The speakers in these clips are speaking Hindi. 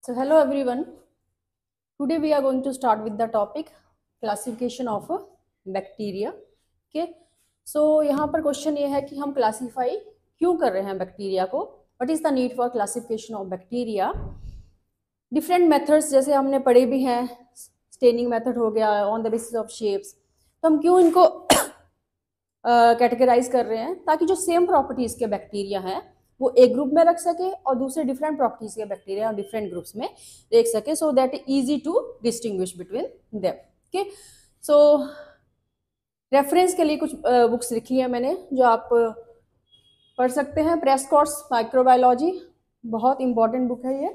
So hello everyone. Today we are going to start with the topic classification of bacteria. Okay. So यहाँ पर क्वेश्चन ये है कि हम क्लासीफाई क्यों कर रहे हैं बैक्टीरिया को. What is the need for classification of bacteria? Different methods जैसे हमने पढ़े भी हैं, स्टेनिंग मेथड हो गया, on the basis of shapes. तो हम क्यों इनको कैटेगराइज कर रहे हैं ताकि जो सेम प्रॉपर्टीज के बैक्टीरिया हैं वो एक ग्रुप में रख सके और दूसरे डिफरेंट प्रॉपर्टीज के बैक्टीरिया डिफरेंट ग्रुप्स में देख सके, so that easy to distinguish between them. Okay. So reference के लिए कुछ बुक्स लिखी है मैंने जो आप पढ़ सकते हैं. प्रेस्कॉट्स माइक्रोबायोलॉजी, बहुत इंपॉर्टेंट बुक है ये.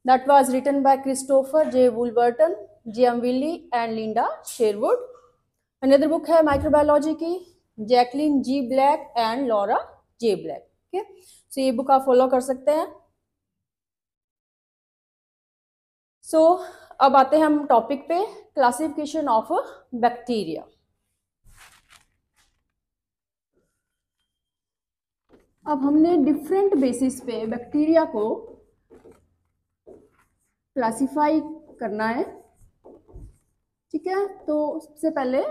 That was written by Christopher J Woolverton, J M. Willey and Linda Sherwood. Another book है माइक्रोबायोलॉजी की, Jacquelyn G Black and Laura J Black. Okay. So ये बुक आप फॉलो कर सकते हैं. सो अब आते हैं हम टॉपिक पे, क्लासिफिकेशन ऑफ बैक्टीरिया. अब हमने डिफरेंट बेसिस पे बैक्टीरिया को क्लासिफाई करना है. ठीक है. तो सबसे पहले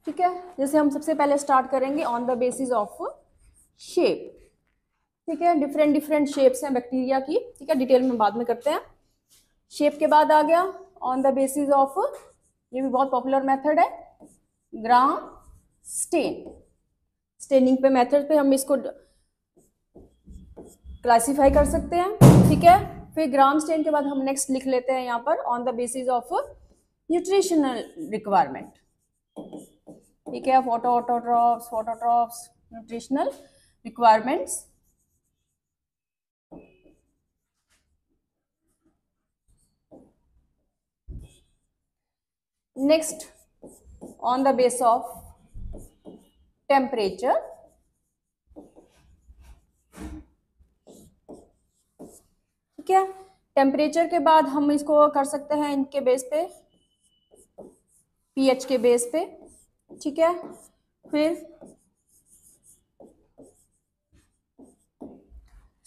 ठीक है, जैसे हम सबसे पहले स्टार्ट करेंगे on the basis of shape. ठीक है. डिफरेंट डिफरेंट शेप्स हैं बैक्टीरिया की. ठीक है. डिटेल में बाद में करते हैं. शेप के बाद आ गया ऑन द बेसिस ऑफ, ये भी बहुत पॉपुलर मेथड है, ग्राम स्टेन. स्टेनिंग पे मेथड पे हम इसको क्लासिफाई कर सकते हैं. ठीक है. फिर ग्राम स्टेन के बाद हम नेक्स्ट लिख लेते हैं यहाँ पर on the basis of nutritional requirement. ठीक है. फोटोट्रॉप्स nutritional requirements. Next on the base of temperature. ठीक है. टेम्परेचर के बाद हम इसको कर सकते हैं इनके बेस पे, पीएच के बेस पे. ठीक है. फिर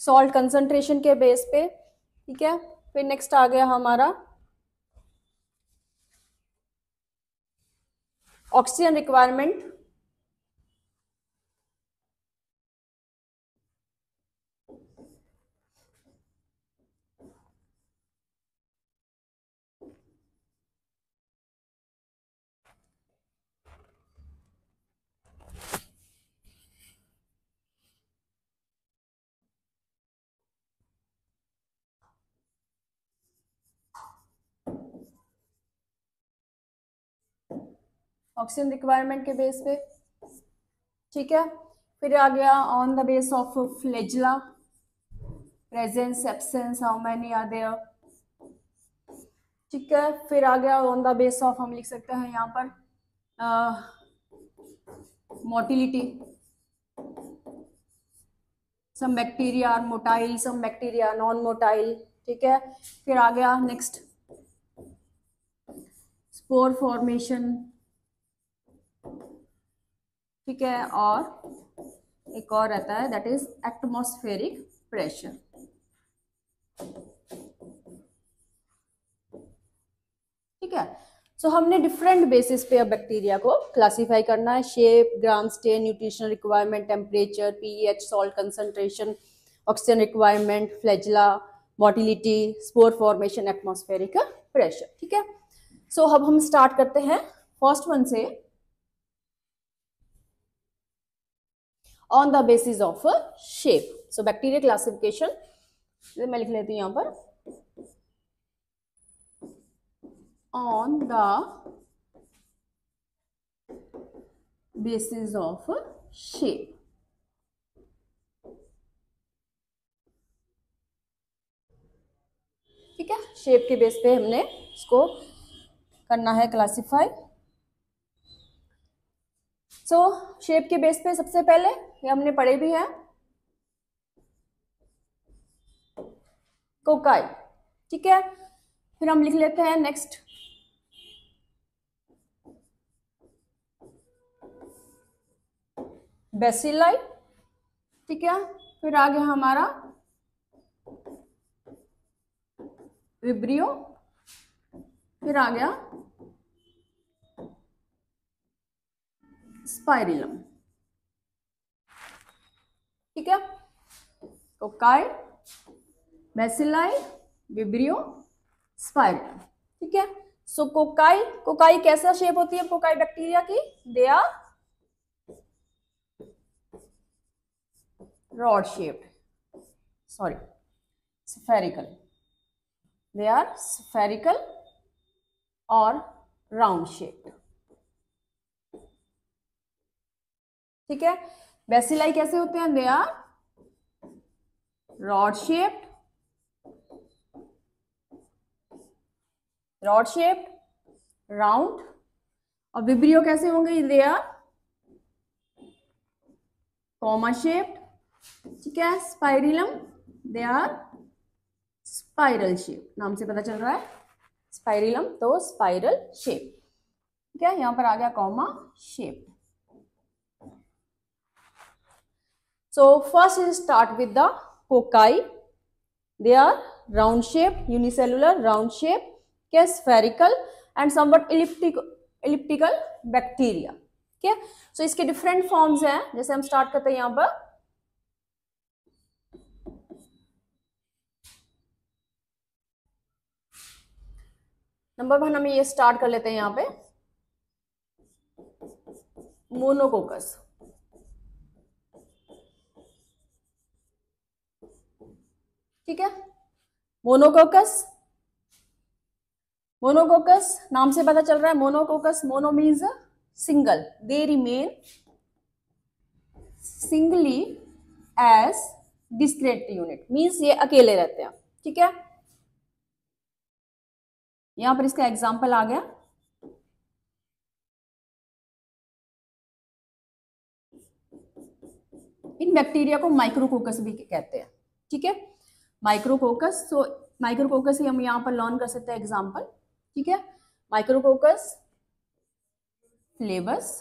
सॉल्ट कंसंट्रेशन के बेस पे. ठीक है. फिर नेक्स्ट आ गया हमारा ऑक्सीजन रिक्वायरमेंट. ऑक्सीजन रिक्वायरमेंट के बेस पे. ठीक है. फिर आ गया on the base of flagella, presence absence, how many are there. ठीक है. फिर आ गया ऑन द बेस ऑफ, हम लिख सकते हैं यहाँ पर motility. Some bacteria are motile, some bacteria non motile. ठीक है. फिर आ गया नेक्स्ट स्पोर फॉर्मेशन. ठीक है. और एक और रहता है दैट इज एटमॉस्फेरिक प्रेशर. ठीक है. सो हमने डिफरेंट बेसिस पे अब बैक्टीरिया को क्लासिफाई करना है. Shape, Gram stain, nutritional requirement, temperature, pH, salt concentration, oxygen requirement, flagella, motility, spore formation, atmospheric pressure. ठीक है. सो अब हम स्टार्ट करते हैं फर्स्ट वन से, on the basis of shape. So bacteria classification मैं लिख लेती हूँ यहाँ पर, on the basis of shape. ठीक है. शेप के बेस पे हमने इसको करना है क्लासिफाई. सो शेप के बेस पे सबसे पहले ये हमने पढ़े भी हैं, कोकाई. ठीक है. फिर हम लिख लेते हैं नेक्स्ट बेसिलाई. ठीक है। फिर आ गया हमारा विब्रियो, फिर आ गया स्पाइरिलम। ठीक है, कोकाई, बेसिलाई, विब्रियो, स्पाइरिलम। ठीक है। सो कोकाई, कोकाई कैसा शेप होती है कोकाई बैक्टीरिया की? They are rod shaped, sorry spherical, they are spherical और राउंड शेप्ड। ठीक है। बेसिलाई कैसे होते हैं? They are rod shaped, rod shaped, round. और विब्रियो कैसे होंगे? They are comma shaped. ठीक है। Spirillum, they are spiral shape, नाम से पता चल रहा है स्पाइरिलम तो स्पाइरल शेप। ठीक है, यहां पर आ गया comma shape. So first is start with the cocci, they are round shape, unicellular round shape, क्या spherical and somewhat elliptical bacteria. ठीक है। सो इसके डिफरेंट फॉर्म्स हैं, जैसे हम स्टार्ट करते हैं यहां पर। नंबर 1 हम ये स्टार्ट कर लेते हैं यहां पे, मोनोकोकस। ठीक है, मोनोकोकस, मोनोकोकस नाम से पता चल रहा है monococcus, mono means single, they remain singly as discrete unit, means ये अकेले रहते हैं। ठीक है, यहां पर इसका एग्जाम्पल आ गया, इन बैक्टीरिया को माइक्रोकोकस भी कहते हैं। ठीक है, माइक्रोकोकस। सो माइक्रोकोकस ही हम यहां पर लर्न कर सकते हैं एग्जाम्पल। ठीक है, माइक्रोकोकस फ्लेवस,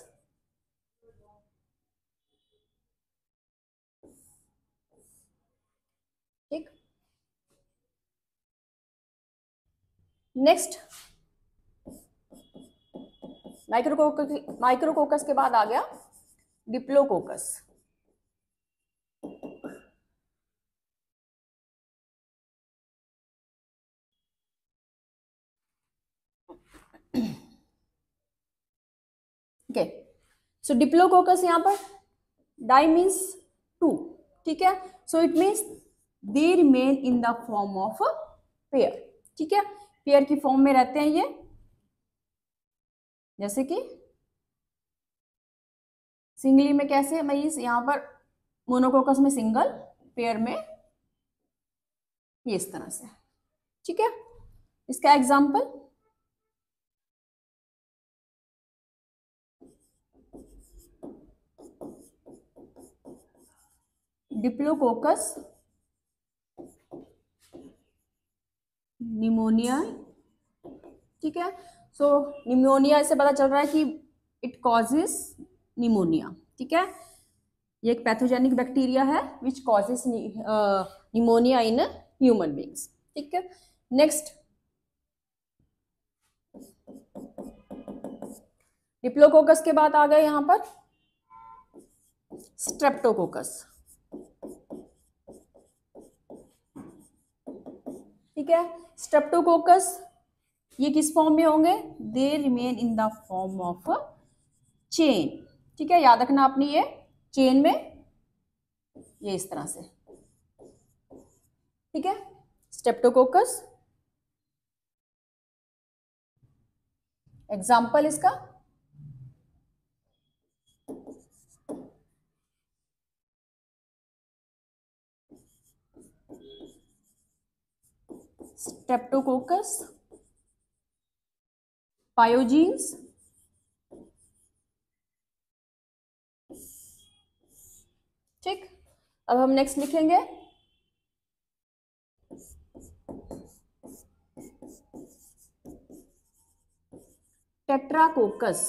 ठीक। नेक्स्ट माइक्रोकोकस के बाद आ गया डिप्लोकोकस। ओके, सो डिप्लोकोकस यहां पर डाई मीन्स 2। ठीक है, सो it means they remain in the form of pair. ठीक है, पेयर की फॉर्म में रहते हैं ये, जैसे कि सिंगली में कैसे मीन्स यहां पर मोनोकोकस में सिंगल, पेयर में ये इस तरह से। ठीक है, इसका एग्जाम्पल डिप्लोकोकस निमोनिया। ठीक है, सो निमोनिया से पता चल रहा है कि इट कॉजेस निमोनिया। ठीक है, ये एक पैथोजेनिक बैक्टीरिया है which causes pneumonia in human beings. ठीक है, नेक्स्ट डिप्लोकोकस के बाद आ गए यहां पर स्ट्रेप्टोकोकस। ठीक है, स्ट्रेप्टोकोकस ये किस फॉर्म में होंगे? They remain in the form of chain. ठीक है, याद रखना आपने ये चेन में, ये इस तरह से। ठीक है, स्ट्रेप्टोकोकस एग्जाम्पल इसका स्ट्रेप्टोकोकस पायोजीन्स। ठीक, अब हम नेक्स्ट लिखेंगे टेट्राकोकस।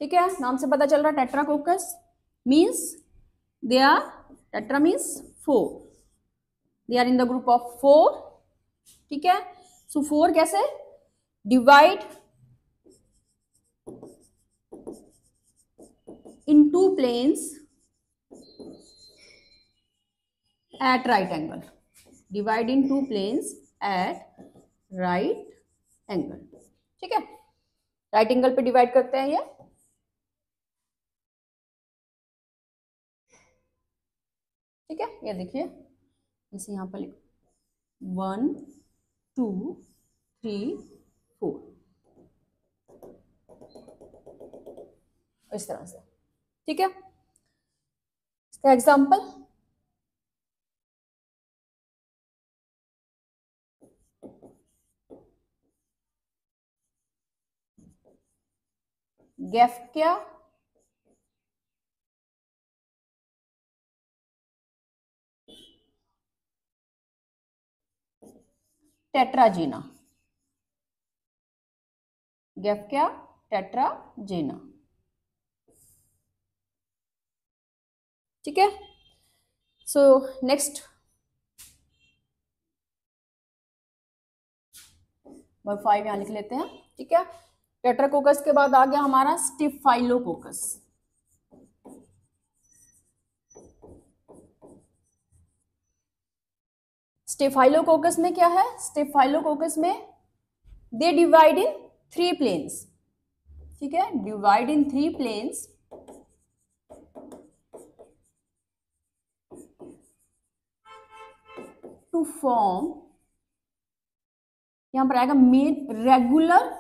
ठीक है, नाम से पता चल रहा है tetracoccus means they are, tetra means 4, they are in the group of 4। ठीक है, सो 4 कैसे divide in 2 planes at right angle, divide in 2 planes at right angle। ठीक है, राइट एंगल पे डिवाइड करते हैं ये। ठीक है, ये देखिए जैसे यहाँ पर लिखो 1 2 3 4 इस तरह से। ठीक है, इसका एग्जाम्पल गैफ्टिया टेट्राजीना, गैफ्टिया टेट्राजीना। ठीक है, सो नेक्स्ट 5 यहां लिख लेते हैं। ठीक है, टेट्राकोकस के बाद आ गया हमारा स्टिफाइलोकोकस। स्टिफाइलोकोकस में क्या है, स्टिफाइलोकोकस में दे डिवाइड इन 3 प्लेन्स। ठीक है, divide in 3 planes to form, यहां पर आएगा मेन रेगुलर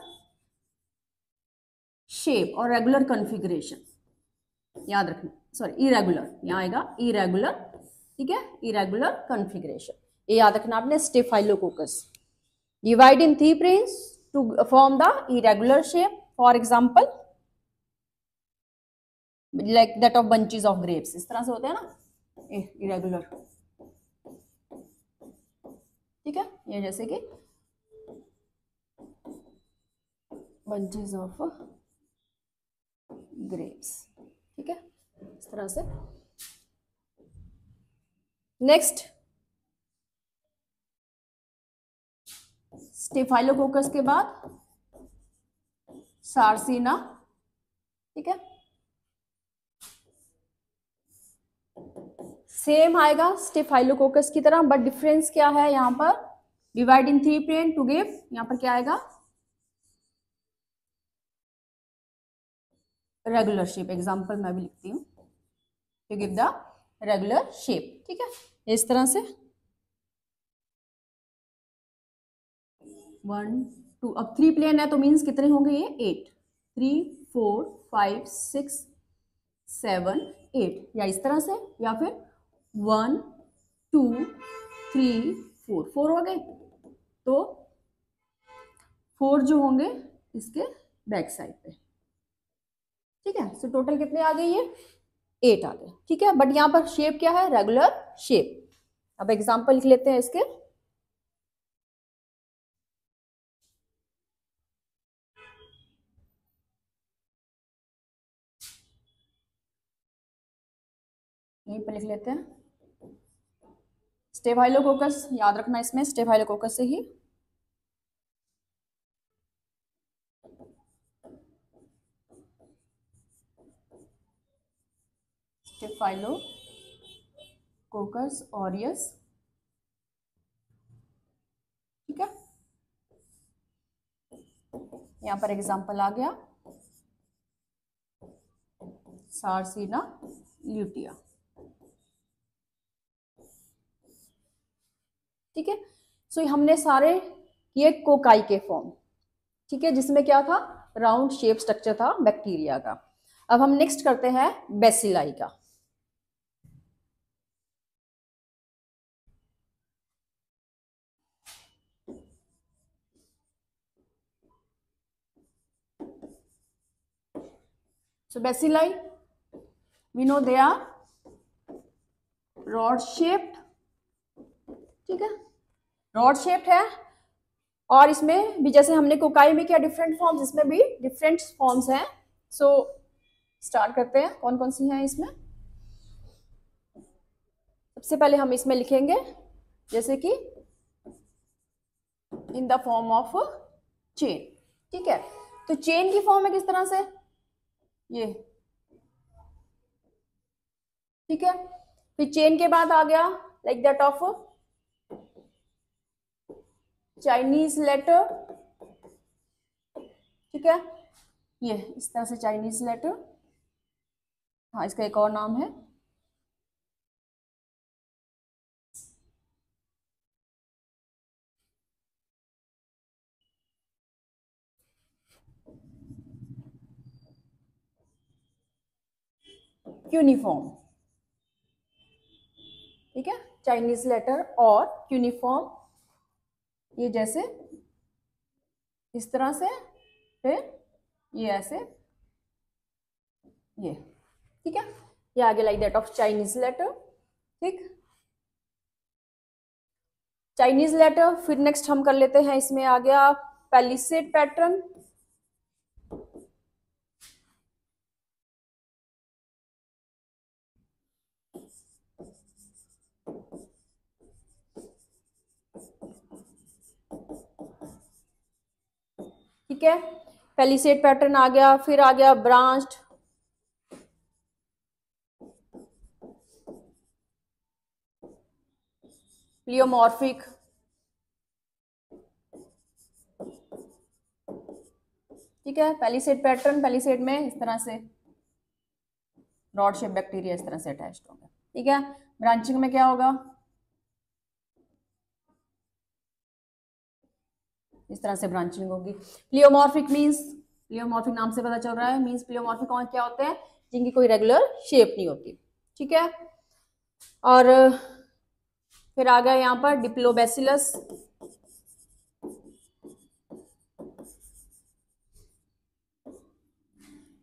शेप और रेगुलर कॉन्फ़िगरेशन, याद रखना, सॉरी इरेगुलर, यहां आएगा इरेगुलर। ठीक है, इरेगुलर कॉन्फ़िगरेशन, ये याद रखना आपने। Staphylococcus divide in 3 planes to form the irregular shape, for example like that of bunches of grapes, इस तरह से होते हैं ना इरेगुलर। ठीक है, ये जैसे कि बंचेस ऑफ ग्रेप्स। ठीक है, इस तरह से। नेक्स्ट स्टिफाइलोकोकस के बाद सार्सिना। ठीक है, सेम आएगा स्टिफाइलोकोकस की तरह, बट डिफरेंस क्या है यहाँ पर, divide in 3 plane to give, यहाँ पर क्या आएगा रेगुलर शेप। एग्जांपल मैं भी लिखती हूँ, to give the regular shape. ठीक है, इस तरह से 1 2, अब 3 plane है तो मीन्स कितने होंगे ये 8, 3 4 5 6 7 8, या इस तरह से, या फिर 1 2 3 4 4 हो गए, तो 4 जो होंगे इसके बैक साइड पे। ठीक है, सो टोटल कितने आ गए ये 8 आ गए। ठीक है, बट यहाँ पर शेप क्या है, रेगुलर शेप। अब एग्जांपल लिख लेते हैं इसके। यहीं पर लिख लेते हैं स्टेफाइलोकोकस, याद रखना इसमें स्टेफाइलोकोकस से ही स्टेफाइलोकोकस ऑरियस। ठीक है, यहाँ पर एग्जांपल आ गया सार्सिना ल्यूटिया। ठीक है, सो हमने सारे ये कोकाई के फॉर्म। ठीक है, जिसमें क्या था, राउंड शेप स्ट्रक्चर था बैक्टीरिया का। अब हम नेक्स्ट करते हैं बेसिलाई का। So bacilli, we know they are rod shaped। ठीक है, रॉड शेप्ड है, और इसमें भी जैसे हमने कोकाई में क्या डिफरेंट फॉर्म्स, इसमें भी डिफरेंट फॉर्म्स हैं। सो स्टार्ट करते हैं, कौन कौन सी हैं इसमें। सबसे पहले हम इसमें लिखेंगे जैसे कि in the form of chain, ठीक है। तो चेन की फॉर्म है किस तरह से, ये, ठीक है। फिर चेन के बाद आ गया like that of Chinese letter, ठीक है, ये इस तरह से चाइनीज लेटर। हाँ, इसका एक और नाम है यूनिफॉर्म, ठीक है। चाइनीज लेटर और यूनिफॉर्म, ये जैसे इस तरह से, फिर ये ऐसे, ये, ठीक है। ये आगे like that of Chinese letter, ठीक। चाइनीज लेटर, फिर नेक्स्ट हम कर लेते हैं, इसमें आ गया पैलिसेड पैटर्न, ठीक है। पैलिसेड पैटर्न आ गया, फिर आ गया ब्रांच्ड, प्लियोमॉर्फिक, ठीक है। पैलिसेड पैटर्न, पैलिसेड में इस तरह से रॉड शेप बैक्टीरिया इस तरह से अटैच्ड होगा, ठीक है। ब्रांचिंग में क्या होगा, इस तरह से ब्रांचिंग होगी। प्लियोमॉर्फिक मींस, प्लियोमॉर्फिक नाम से पता चल रहा है, मींस प्लियोमॉर्फिक कौन क्या होते हैं, जिनकी कोई रेगुलर शेप नहीं होती, ठीक है। और फिर आ गया यहाँ पर डिप्लोबैसिलस,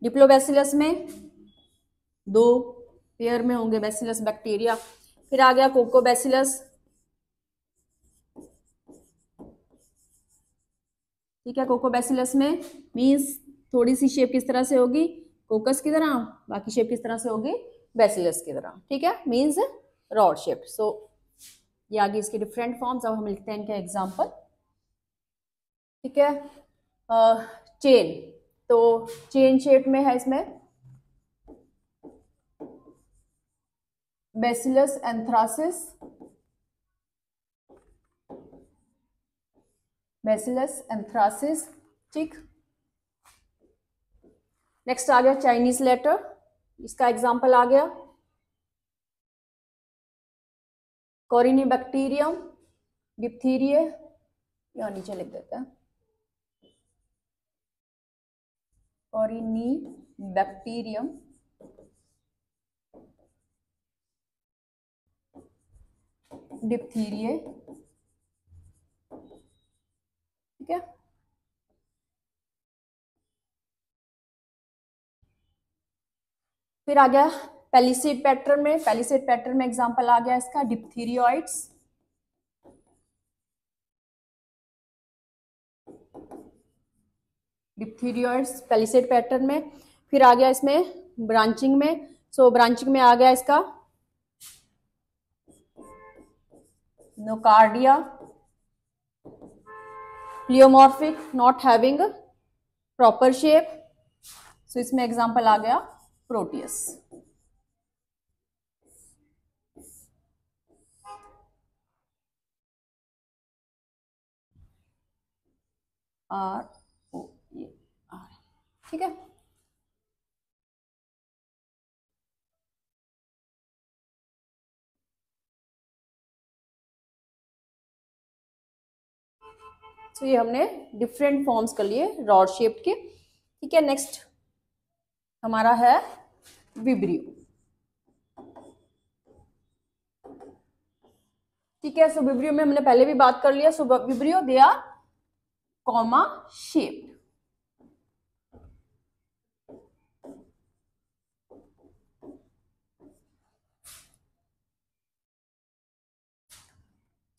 डिप्लोबैसिलस में दो पेयर में होंगे बैसिलस बैक्टीरिया। फिर आ गया कोकोबैसिलस, ठीक है। कोकोबैसिलस में मींस थोड़ी सी शेप किस तरह से होगी, कोकस की तरह, बाकी शेप किस तरह से होगी, बैसिलस की तरह, ठीक है, मींस रॉड शेप। सो ये आगे इसके डिफरेंट फॉर्म्स, अब हम लिखते हैं इनके एग्जांपल, ठीक है। चेन, तो चेन शेप में है इसमें बैसिलस एंथ्रासिस, बैसिलस एंथ्रासिस, ठीक। नेक्स्ट आ गया चाइनीज लेटर, इसका एग्जांपल आ गया कोरिनीबैक्टीरियम, डिप्थीरिये, यहाँ नीचे लिख देते हैं कोरिनीबैक्टीरियम, डिप्थीरिये, ठीक है। फिर आ गया पैलिसेड पैटर्न में, पैलिसेड पैटर्न में एग्जांपल आ गया इसका डिप्थीरियोइड्स, डिप्थीरियोइड्स पैलिसेड पैटर्न में। फिर आ गया इसमें ब्रांचिंग में, सो ब्रांचिंग में आ गया इसका Nocardia, pleomorphic not having proper shape, so इसमें एग्जांपल आ गया Proteus, R O A R, ठीक है। तो ये हमने डिफरेंट फॉर्म्स कर लिए रॉड शेप्ड के, ठीक है। नेक्स्ट हमारा है विब्रियो, ठीक है। सो विब्रियो में हमने पहले भी बात कर लिया। So Vibrio they are comma shaped,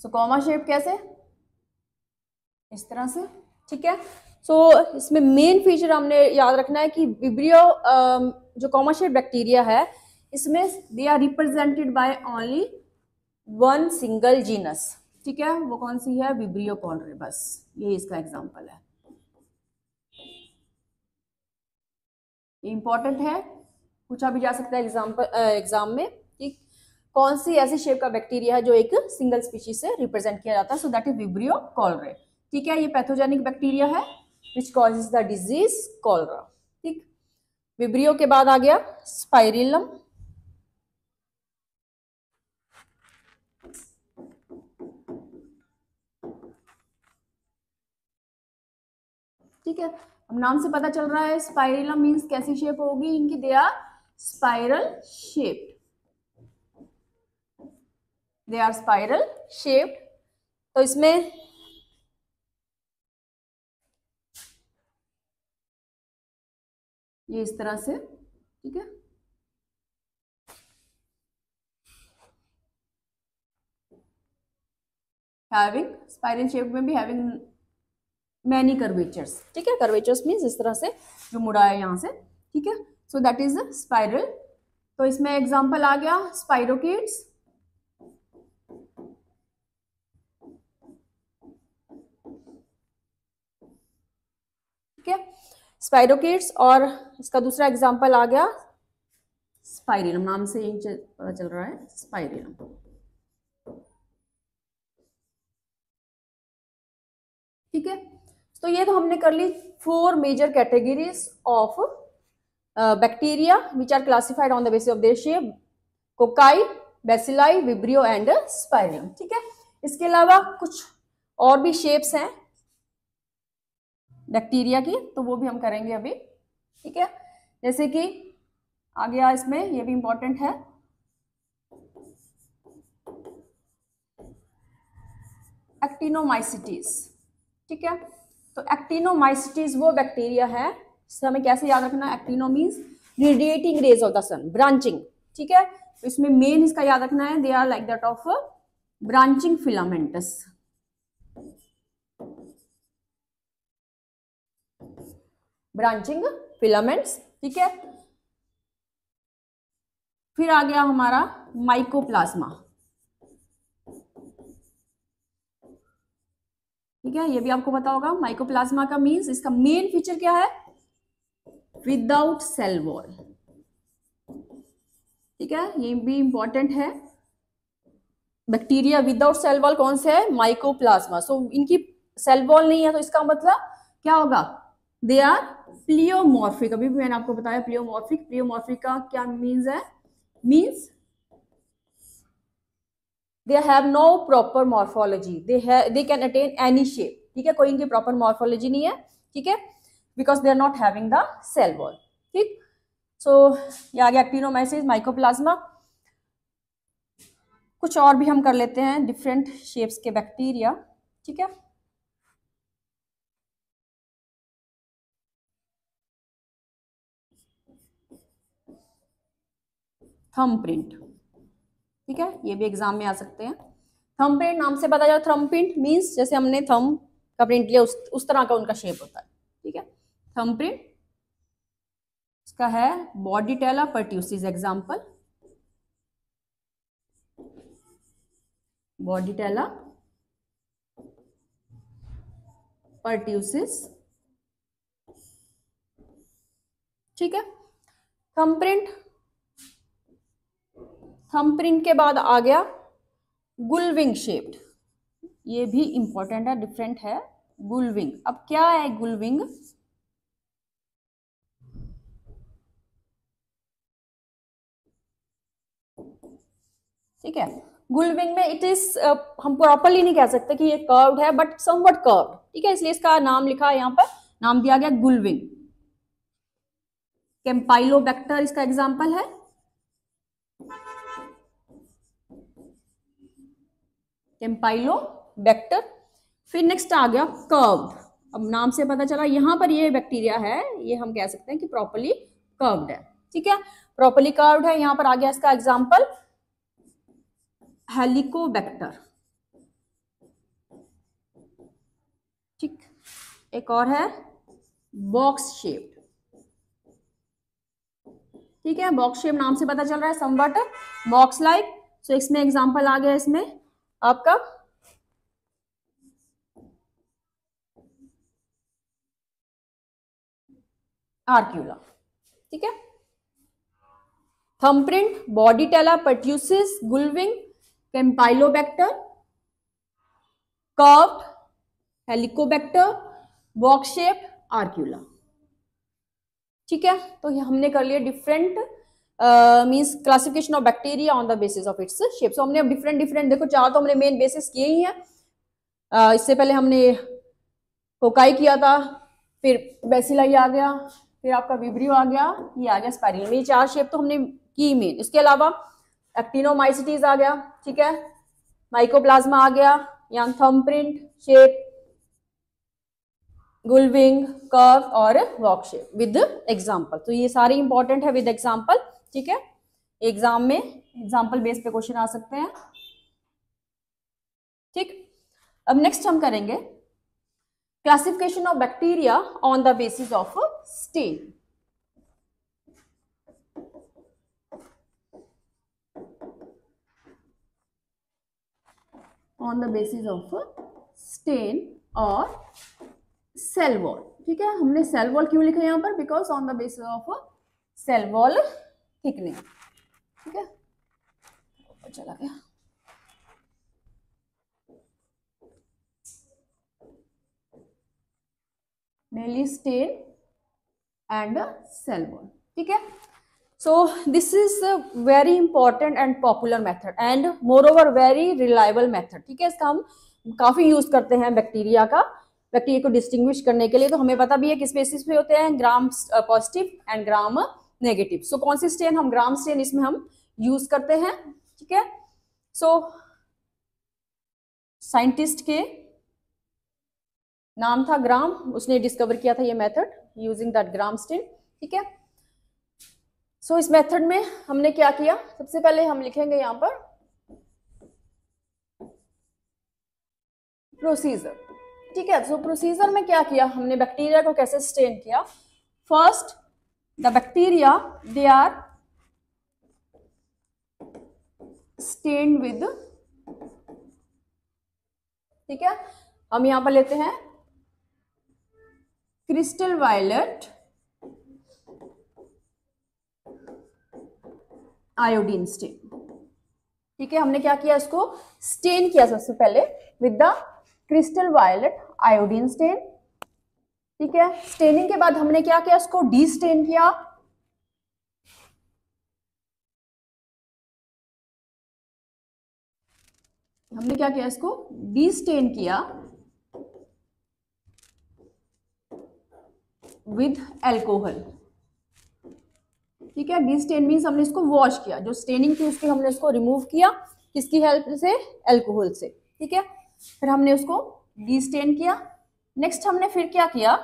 so comma shape कैसे, इस तरह से, ठीक है। सो इसमें मेन फीचर हमने याद रखना है कि विब्रियो जो कॉमा शेप बैक्टीरिया है इसमें they are represented by only one single genus, ठीक है, वो कौन सी है, विब्रियो कॉलरे, बस ये इसका एग्जांपल है। ये इंपॉर्टेंट है, पूछा भी जा सकता है एग्जाम में कि कौन सी ऐसी शेप का बैक्टीरिया है जो एक सिंगल स्पीशीज से रिप्रेजेंट किया जाता है, so that is vibrio cholerae, ठीक है। ये पैथोजेनिक बैक्टीरिया है which causes the disease cholera, ठीक। विब्रियो के बाद आ गया स्पाइरिलम, ठीक है। अब नाम से पता चल रहा है स्पाइरिलम मीन्स कैसी शेप होगी इनकी, they are spiral shaped, they are spiral shaped. तो इसमें ये इस तरह से, ठीक है, हैविंग स्पाइरल शेप में भी हैविंग मैनी कर्वेचर्स, ठीक है। कर्वेचर्स मीन्स इस तरह से जो मुड़ा है यहाँ से, ठीक है, सो दैट इज स्पाइरल। तो इसमें एग्जांपल आ गया स्पाइरोकिड्स, ठीक है, स्पाइरोकिड्स, और इसका दूसरा एग्जांपल आ गया स्पाइरिलम, नाम से ही पता चल रहा है स्पाइरिलम, ठीक है। तो ये तो हमने कर ली 4 major categories of bacteria which are classified on the basis of their shape, cocci, bacilli, vibrio and spirillum, ठीक है। इसके अलावा कुछ और भी शेप्स हैं बैक्टीरिया की, तो वो भी हम करेंगे अभी, ठीक है। जैसे कि आ गया इसमें, ये भी इंपॉर्टेंट है, एक्टिनोमाइसिटीज, ठीक है। तो एक्टिनोमाइसिटीज वो बैक्टीरिया है जिसे हमें कैसे याद रखना, actino means radiating rays of the sun, branching, ठीक है। तो इसमें मेन इसका याद रखना है, they are like that of branching filamentous, branching filaments, ठीक है। फिर आ गया हमारा माइकोप्लाज्मा, ठीक है, ये भी आपको पता होगा। माइकोप्लाज्मा का मीन्स इसका मेन फीचर क्या है, विदाउट सेल वॉल, ठीक है, ये भी इंपॉर्टेंट है। बैक्टीरिया विदाउट सेल वॉल कौन से है, माइकोप्लाज्मा। सो इनकी सेल वॉल नहीं है, तो इसका मतलब क्या होगा, दे आर प्लियोमॉर्फिक। अभी भी मैंने आपको बताया प्लियोमॉर्फिक, प्लियोमॉर्फिक का क्या मीन्स है, means they have no proper morphology, they can attain any shape, ठीक है, कोई इनकी प्रॉपर मॉर्फोलॉजी नहीं है, ठीक है, because they are not having the cell wall, ठीक। सो ये आ गया एक्टिनोमाइसिस, माइकोप्लाज्मा। कुछ और भी हम कर लेते हैं डिफरेंट शेप्स के बैक्टीरिया, ठीक है। थंब प्रिंट, ठीक है, ये भी एग्जाम में आ सकते हैं। थंब प्रिंट नाम से पता चला, थंब प्रिंट मीन्स जैसे हमने थंब का प्रिंट लिया उस तरह का उनका शेप होता है, ठीक है। थंब प्रिंट इसका है बॉडीटेला परट्यूसिस, एग्जांपल बॉडीटेला परट्यूसिस, ठीक है। थंबप्रिंट, थंबप्रिंट के बाद आ गया गुलविंग शेप्ड, ये भी इंपॉर्टेंट है, डिफरेंट है, गुलविंग। अब क्या है गुलविंग, ठीक है। गुलविंग में इट इज हम प्रॉपरली नहीं कह सकते कि ये कर्व्ड है, बट समवट कर्व्ड, ठीक है, इसलिए इसका नाम लिखा है यहाँ पर, नाम दिया गया गुलविंग। कैम्पाइलोबैक्टर इसका एग्जाम्पल है, कैम्पाइलोबैक्टर। फिर नेक्स्ट आ गया कर्व्ड, अब नाम से पता चला यहाँ पर ये बैक्टीरिया है, ये हम कह सकते हैं कि प्रॉपरली कर्व्ड है, ठीक है, प्रॉपरली कर्व्ड है। यहाँ पर आ गया इसका एग्जाम्पल हेलिकोबैक्टर, ठीक। एक और है बॉक्स शेप्ड, ठीक है, बॉक्स शेप नाम से पता चल रहा है, समवट बॉक्स लाइक। सो इसमें एग्जांपल आ गया इसमें आपका आर्क्यूला। ठीक है, thumbprint, Bordetella, pertussis, gull wing, Campylobacter, curved, Helicobacter, box shape, आर्क्यूला। ठीक है, तो ये हमने कर लिया different means classification of bacteria on the basis of its shape. So हमने अब डिफरेंट डिफरेंट, देखो चार तो हमने मेन बेसिस किए ही हैं। इससे पहले हमने कोकाई किया था, फिर बेसिलाई आ गया, फिर आपका विब्रियो आ गया, ये आ गया स्पाइरल। ये चार शेप तो हमने की मेन। इसके अलावा एक्टिनोमाइसिटीज आ गया, ठीक है, माइकोप्लाज्मा आ गया, यहाँ थंबप्रिंट शेप, गुलविंग, कर्व और वॉक शेप विद एग्जाम्पल। तो ये सारे इंपॉर्टेंट है विद एग्जाम्पल। ठीक है, एग्जाम में एग्जाम्पल बेस पे क्वेश्चन आ सकते हैं। ठीक, अब नेक्स्ट हम करेंगे classification of bacteria on the basis of stain. On the basis of stain और सेल वॉल। ठीक है, हमने सेल वॉल क्यों लिखा है यहाँ पर, because on the basis of cell wall thickening. ठीक है, चला गया। mainly stain and cell wall. ठीक है, so this is a very important and popular method and moreover very reliable method. ठीक है, इसका हम काफी यूज करते हैं बैक्टीरिया को डिस्टिंग्विश करने के लिए। तो हमें पता भी है किस बेसिस पे होते हैं, Gram positive and Gram negative. So कौन सी स्टेन, हम ग्राम स्टेन इसमें हम यूज करते हैं। ठीक है, सो साइंटिस्ट के नाम था ग्राम, उसने डिस्कवर किया था ये method using that gram stain. ठीक है, सो इस मेथड में हमने क्या किया, सबसे पहले हम लिखेंगे यहां पर प्रोसीजर। ठीक है, सो प्रोसीजर में क्या किया हमने, बैक्टीरिया को कैसे स्टेन किया। First the bacteria they are stained with, ठीक है, हम यहां पर लेते हैं क्रिस्टल वायलेट आयोडीन स्टेन। ठीक है, हमने क्या किया, इसको स्टेन किया सबसे पहले with the crystal violet iodine stain. ठीक है, स्टेनिंग के बाद हमने क्या किया, इसको डी स्टेन किया। हमने क्या किया, इसको डी स्टेन किया विद एल्कोहल। ठीक है, डी स्टेन मीन्स हमने इसको वॉश किया, जो स्टेनिंग थी उसकी हमने इसको रिमूव किया, किसकी हेल्प से, एल्कोहल से। ठीक है, फिर हमने उसको डी स्टेन किया। नेक्स्ट हमने फिर क्या किया,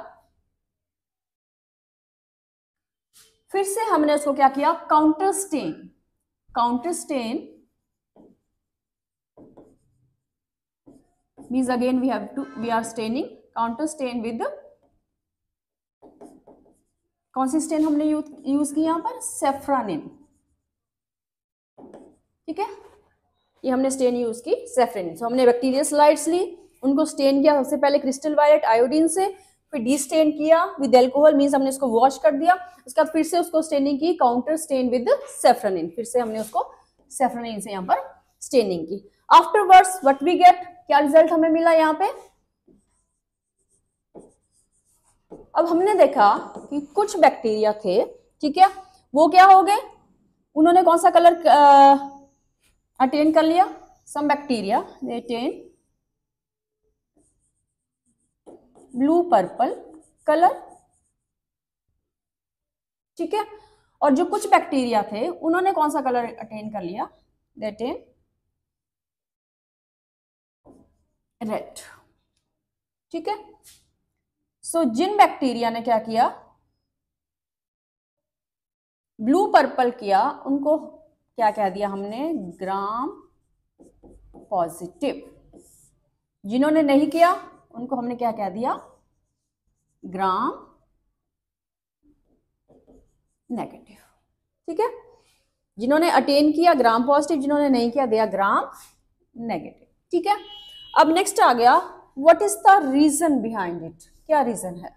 फिर से हमने उसको क्या किया, counter stain. Counter stain means again we are staining, counter stain with, कौन सी स्टेन हमने यूज की यहां पर, सेफ्रानिन। ठीक है, ये हमने स्टेन यूज की सेफ्रानिन। तो हमने बैक्टीरिया स्लाइड्स ली, उनको स्टेन किया सबसे पहले क्रिस्टल वायलेट आयोडीन से, फिर डी स्टेन किया विद एल्कोहल मीन्स हमने इसको वॉश कर दिया। उसके बाद फिर से उसको स्टेनिंग की, काउंटर स्टेन विद सेफ्रानिन, फिर से हमने उसको सेफ्रानिन से यहाँ पर स्टेनिंग की। आफ्टरवर्ड्स व्हाट वी गेट, क्या रिजल्ट हमें मिला यहाँ पे। अब हमने देखा कि कुछ बैक्टीरिया थे, ठीक है, वो क्या हो गए, उन्होंने कौन सा कलर अटेन कर लिया, some bacteria they attain blue purple colour. ठीक है, और जो कुछ बैक्टीरिया थे उन्होंने कौन सा कलर अटेन कर लिया, दे अटेन रेड। ठीक है, सो जिन बैक्टीरिया ने क्या किया, ब्लू पर्पल किया, उनको क्या कह दिया हमने, ग्राम पॉजिटिव। जिन्होंने नहीं किया उनको हमने क्या कह दिया, ग्राम नेगेटिव। ठीक है, जिन्होंने अटेन किया ग्राम पॉजिटिव, जिन्होंने नहीं किया दे आर ग्राम नेगेटिव। ठीक है, अब नेक्स्ट आ गया what is the reason behind it, क्या रीजन है।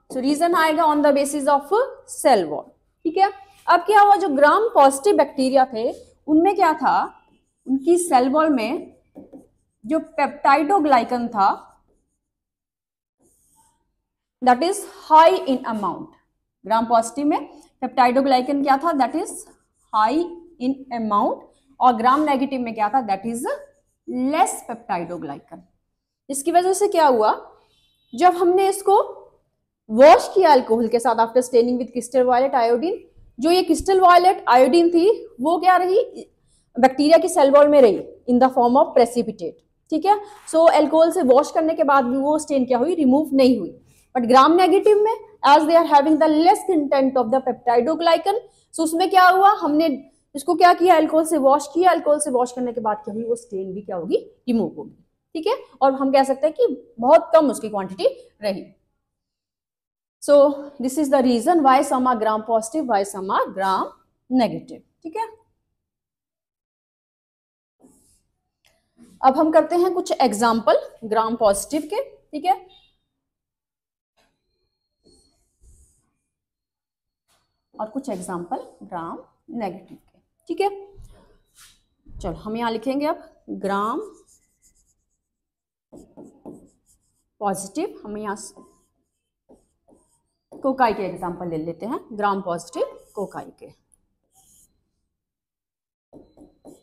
तो रीजन आएगा on the basis of cell wall. ठीक है, अब क्या हुआ, जो ग्राम पॉजिटिव बैक्टीरिया थे उनमें क्या था, उनकी सेल वॉल में जो पेप्टाइडोग्लाइकन था that is high in amount. Gram positive में पेप्टाइडोग्लाइकन क्या था, that is high in amount, और ग्राम नेगेटिव में क्या था, दैट इज लेस पेप्टाइडोग्लाइकन। इसकी वजह से क्या हुआ, जब हमने इसको वॉश किया अल्कोहल के साथ after staining with crystal violet iodine, जो ये क्रिस्टल वायलेट आयोडीन थी वो क्या रही, बैक्टीरिया की सेल वॉल में रही in the form of precipitate. ठीक है, सो अल्कोहल से वॉश करने के बाद भी वो स्टेन क्या हुई, रिमूव नहीं हुई। बट ग्राम नेगेटिव में as they are having the less content of the peptidoglycan, so उसमें क्या हुआ, हमने इसको क्या किया, अल्कोहल से वॉश किया, अल्कोहल से वॉश करने के बाद क्या हुई, वो स्टेन भी क्या होगी, रिमूव होगी। ठीक है, और हम कह सकते हैं कि बहुत कम उसकी क्वांटिटी रही। So this is the reason why some are gram positive, why some are gram negative. ठीक है, अब हम करते हैं कुछ एग्जाम्पल ग्राम पॉजिटिव के। ठीक है, और कुछ एग्जाम्पल ग्राम नेगेटिव के। ठीक है, चलो हम यहां लिखेंगे अब ग्राम पॉजिटिव, हम यहां कोकाई के एग्जाम्पल ले लेते हैं, ग्राम पॉजिटिव कोकाई के।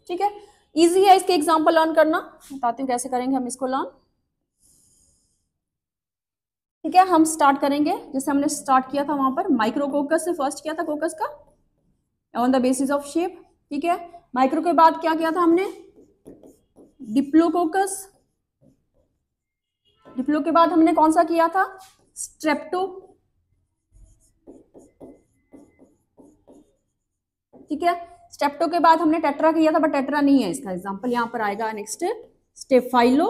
ठीक है, इजी है इसके एग्जाम्पल लर्न करना, बताती हूँ कैसे करेंगे हम इसको लर्न। ठीक है, हम स्टार्ट करेंगे जैसे हमने स्टार्ट किया था वहां पर माइक्रोकोकस से फर्स्ट किया था कोकस का on the basis of shape. ठीक है, माइक्रो के बाद क्या किया था हमने, डिप्लोकोकस, डिप्लो के बाद हमने कौन सा किया था, स्ट्रेप्टो। ठीक है, स्टेप्टो के बाद हमने टेट्रा किया था, बट टेट्रा नहीं है इसका एग्जांपल, यहां पर आएगा नेक्स्ट स्टेफाइलो,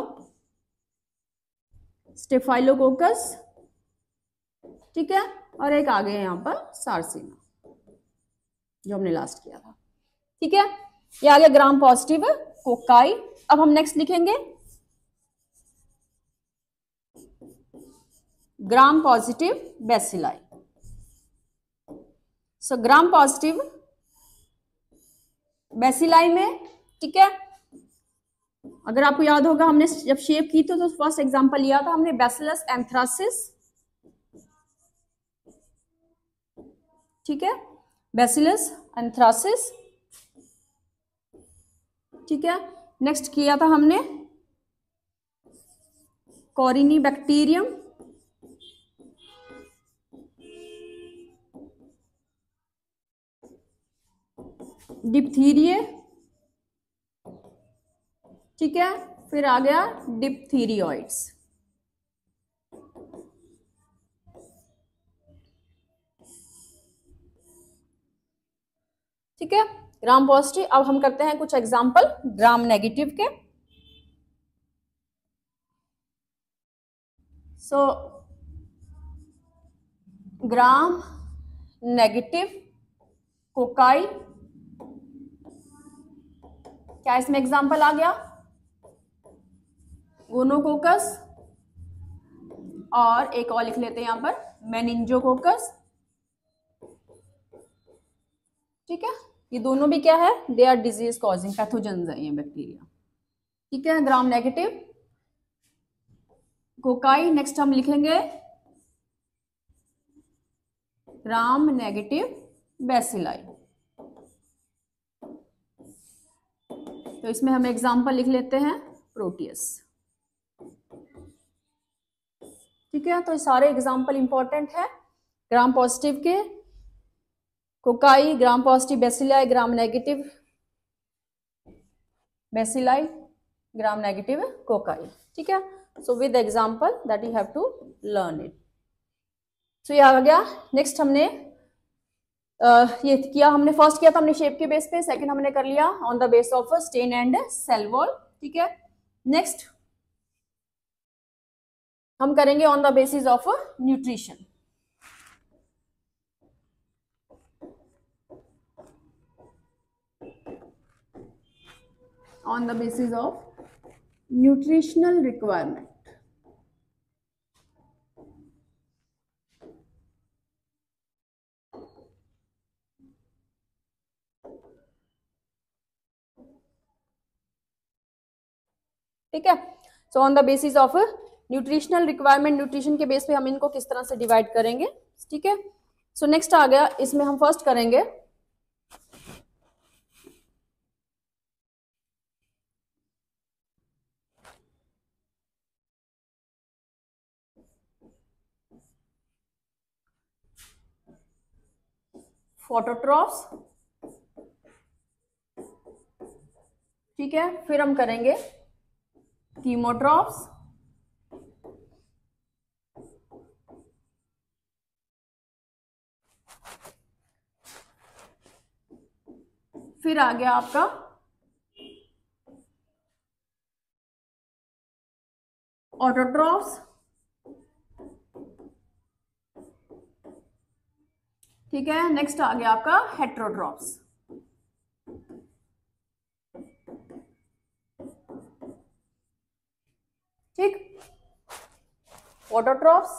स्टेफाइलोकोकस। ठीक है, और एक आ गया यहां पर सार्सिना जो हमने लास्ट किया था। ठीक है, ये आ गया ग्राम पॉजिटिव कोकाई। अब हम नेक्स्ट लिखेंगे ग्राम पॉजिटिव बेसिलाई। सो ग्राम पॉजिटिव बेसिलाई में, ठीक है, अगर आपको याद होगा हमने जब शेप की तो फर्स्ट एग्जांपल लिया था हमने बैसिलस एंथ्रासिस। ठीक है, बैसिलस एंथ्रासिस। ठीक है, नेक्स्ट किया था हमने कोरिनी बैक्टीरियम, डिप्थीरिये। ठीक है, फिर आ गया डिप्थीरियोइड्स। ठीक है, ग्राम पॉजिटिव। अब हम करते हैं कुछ एग्जांपल ग्राम नेगेटिव के। सो ग्राम नेगेटिव कोकाई, क्या इसमें एग्जांपल आ गया, गोनोकोकस, और एक और लिख लेते हैं यहां पर मेनिंजोकोकस। ठीक है, ये दोनों भी क्या है, they are disease causing pathogens है ये बैक्टीरिया। ठीक है, ग्राम नेगेटिव कोकाई। नेक्स्ट हम लिखेंगे ग्राम नेगेटिव बेसिलाई। तो इसमें हम एग्जांपल लिख लेते हैं प्रोटियस। ठीक है, तो सारे एग्जांपल इंपॉर्टेंट है ग्राम पॉजिटिव के, cocci, Gram positive bacilli, Gram negative bacilli, Gram negative cocci. ठीक है, so with example that you have to learn it. So ये आ गया। नेक्स्ट हमने ये किया, हमने फर्स्ट किया था हमने शेप के बेस पे, सेकंड हमने कर लिया on the base of stain and cell wall. ठीक है, नेक्स्ट हम करेंगे on the basis of nutrition. on the basis of nutritional requirement. ठीक है, so on the basis of nutritional requirement, nutrition के बेस पे हम इनको किस तरह से डिवाइड करेंगे. ठीक है, सो नेक्स्ट आ गया, इसमें हम फर्स्ट करेंगे फोटोट्रॉफ्स. ठीक है, फिर हम करेंगे कीमोट्रॉफ्स. फिर आ गया आपका ऑटोट्रॉफ्स. ठीक है, नेक्स्ट आ गया आपका हेट्रोट्रॉफ्स. ठीक, autotrophs,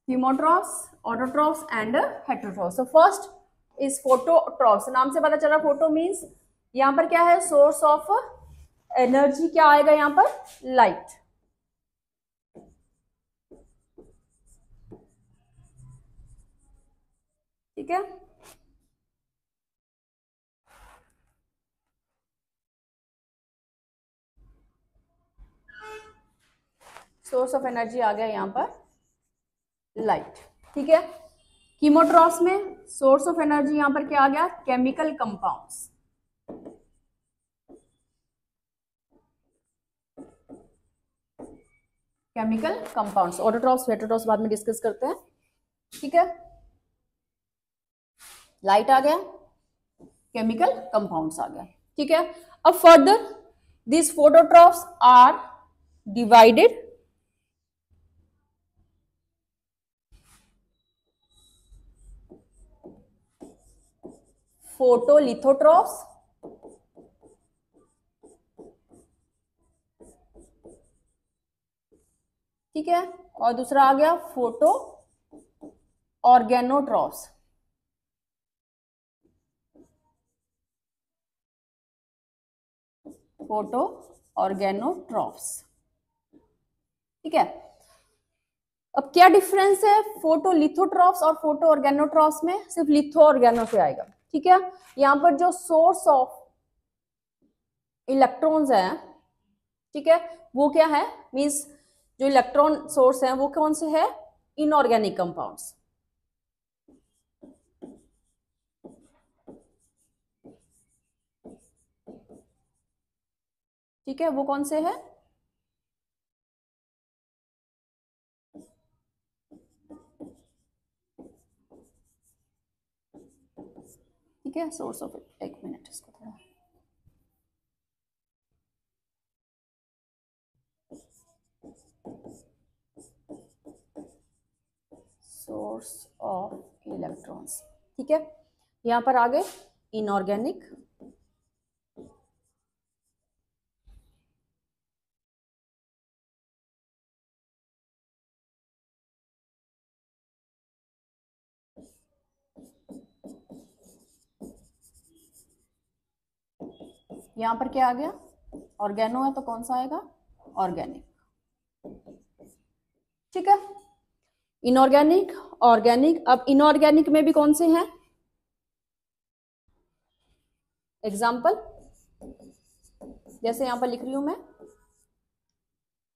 chemotrophs, autotrophs and heterotrophs. So first is phototrophs. नाम से पता चला फोटो मीन्स यहां पर क्या है, सोर्स ऑफ एनर्जी. क्या आएगा यहां पर, लाइट. ठीक है, सोर्स ऑफ एनर्जी आ गया यहां पर लाइट. ठीक है, कीमोट्रॉफ्स में सोर्स ऑफ एनर्जी यहां पर क्या आ गया, chemical compounds. Chemical compounds. Autotrophs heterotrophs बाद में डिस्कस करते हैं. ठीक है, लाइट आ गया, केमिकल कंपाउंड्स आ गया. ठीक है, अब further these phototrophs are divided photolithotrophs. ठीक है, और दूसरा आ गया फोटो ऑर्गेनोट्रॉफ्स. फोटो ऑर्गेनोट्रॉफ्स. ठीक है, अब क्या डिफरेंस है फोटोलिथोट्रॉफ्स और फोटो ऑर्गेनोट्रॉफ्स में, सिर्फ लिथो ऑर्गेनो से आएगा. ठीक है, यहां पर जो सोर्स ऑफ इलेक्ट्रॉन्स है, ठीक है, वो क्या है, मींस जो इलेक्ट्रॉन सोर्स है वो कौन से है, इनऑर्गेनिक कंपाउंड्स. ठीक है, वो कौन से है, ठीक है, सोर्स ऑफ, एक मिनट इसको थोड़ा, सोर्स ऑफ इलेक्ट्रॉन्स. ठीक है, यहां पर आ गए इनऑर्गेनिक, यहां पर क्या आ गया, ऑर्गेनो है तो कौन सा आएगा, ऑर्गेनिक. ठीक है, इनऑर्गेनिक, ऑर्गेनिक. अब इनऑर्गेनिक में भी कौन से हैं, एग्जाम्पल जैसे यहां पर लिख रही हूं मैं,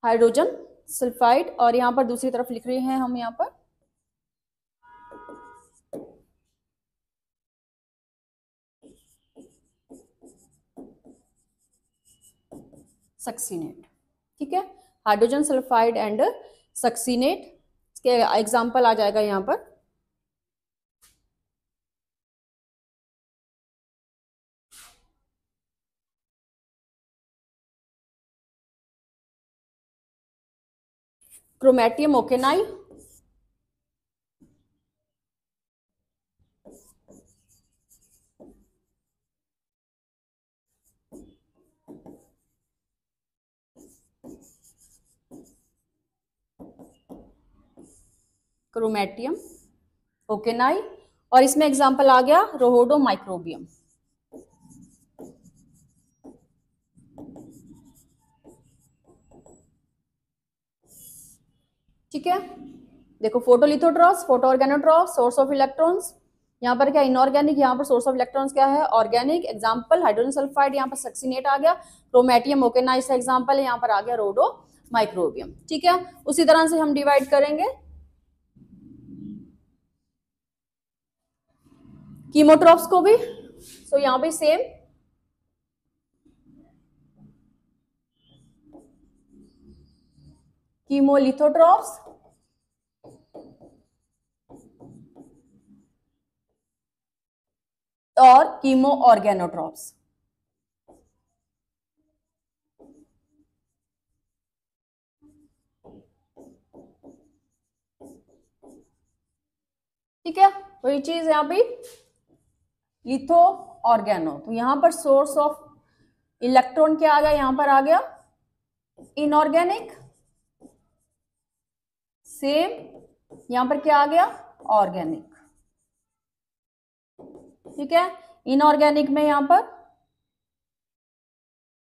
हाइड्रोजन सल्फाइड, और यहां पर दूसरी तरफ लिख रहे हैं हम यहां पर सक्सीनेट. ठीक है, हाइड्रोजन सल्फाइड एंड सक्सीनेट, इसके एग्जाम्पल आ जाएगा यहां पर क्रोमेटियम ओकेनाई, क्रोमेटियम ओकेनाई, और इसमें एग्जांपल आ गया रोहोडो माइक्रोबियम। ठीक है, देखो फोटोलिथोट्रॉप्स, फोटो ऑर्गेनोट्रॉप्स, सोर्स ऑफ इलेक्ट्रॉन्स, यहाँ पर क्या इनऑर्गेनिक, यहाँ पर सोर्स ऑफ इलेक्ट्रॉन्स क्या है ऑर्गेनिक। एग्जांपल हाइड्रोजन सल्फाइड, यहाँ पर सक्सिनेट आ गया। क्रोमेटियम ओकेनाई का एग्जांपल है, यहाँ पर आ गया रोडो माइक्रोबियम। ठीक है, उसी तरह से हम डिवाइड करेंगे कीमोट्रॉप्स को भी। सो यहाँ पे सेम कीमोलिथोट्रॉप्स और कीमो ऑर्गेनोट्रॉप्स। ठीक है, वही चीज यहाँ पे लिथो ऑर्गेनो। तो यहां पर सोर्स ऑफ इलेक्ट्रॉन क्या आ गया, यहां पर आ गया इनऑर्गेनिक। सेम यहां पर क्या आ गया ऑर्गेनिक। ठीक है, इनऑर्गेनिक में यहां पर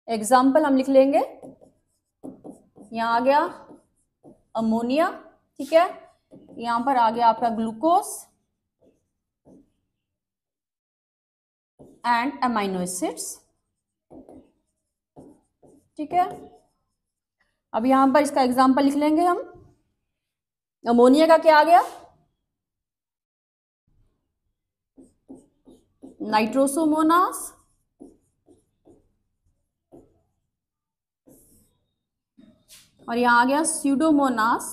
एग्जाम्पल हम लिख लेंगे, यहां आ गया अमोनिया। ठीक है, यहां पर आ गया आपका ग्लूकोज एंड अमाइनो एसिड्स। ठीक है, अब यहां पर इसका एग्जाम्पल लिख लेंगे हम। अमोनिया का क्या आ गया नाइट्रोसोमोनास, और यहां आ गया स्यूडोमोनास,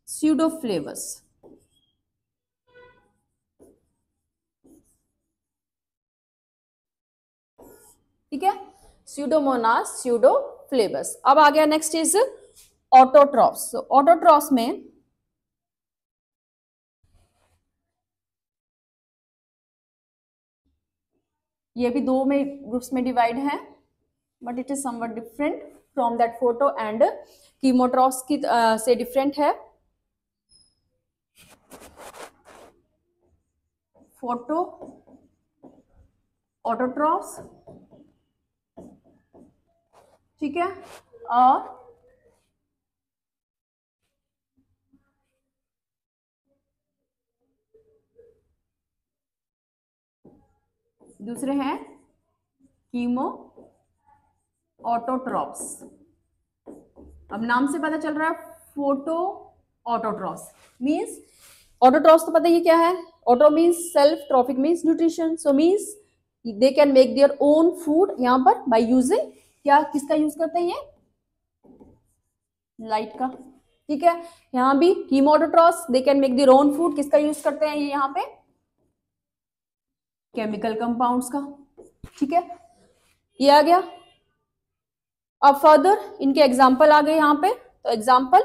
स्यूडोफ्लेवस। ठीक है, स्यूडोमोनास स्यूडोफ्लेवस। अब आ गया नेक्स्ट इज ऑटोट्रॉप्स। ऑटोट्रॉप्स में ये भी दो में ग्रुप्स में डिवाइड है, but it is somewhat different from that photo and chemotrophs की से डिफरेंट है। फोटो ऑटोट्रॉप्स, ठीक है, और दूसरे हैं कीमो ऑटोट्रॉप्स। अब नाम से पता चल रहा है फोटो ऑटोट्रॉप्स मीन्स, ऑटोट्रॉप्स तो पता ही क्या है, auto means self, trophic means nutrition. So means they can make their own food यहाँ पर बाय यूजिंग, क्या किसका यूज करते हैं ये लाइट का। ठीक है, यहाँ भी chemo autotrophs they can make their own food, किसका यूज करते हैं ये यहाँ पे केमिकल कंपाउंड्स का। ठीक है, ये आ गया। अब फर्दर इनके एग्जाम्पल आ गए यहाँ पे, तो एग्जाम्पल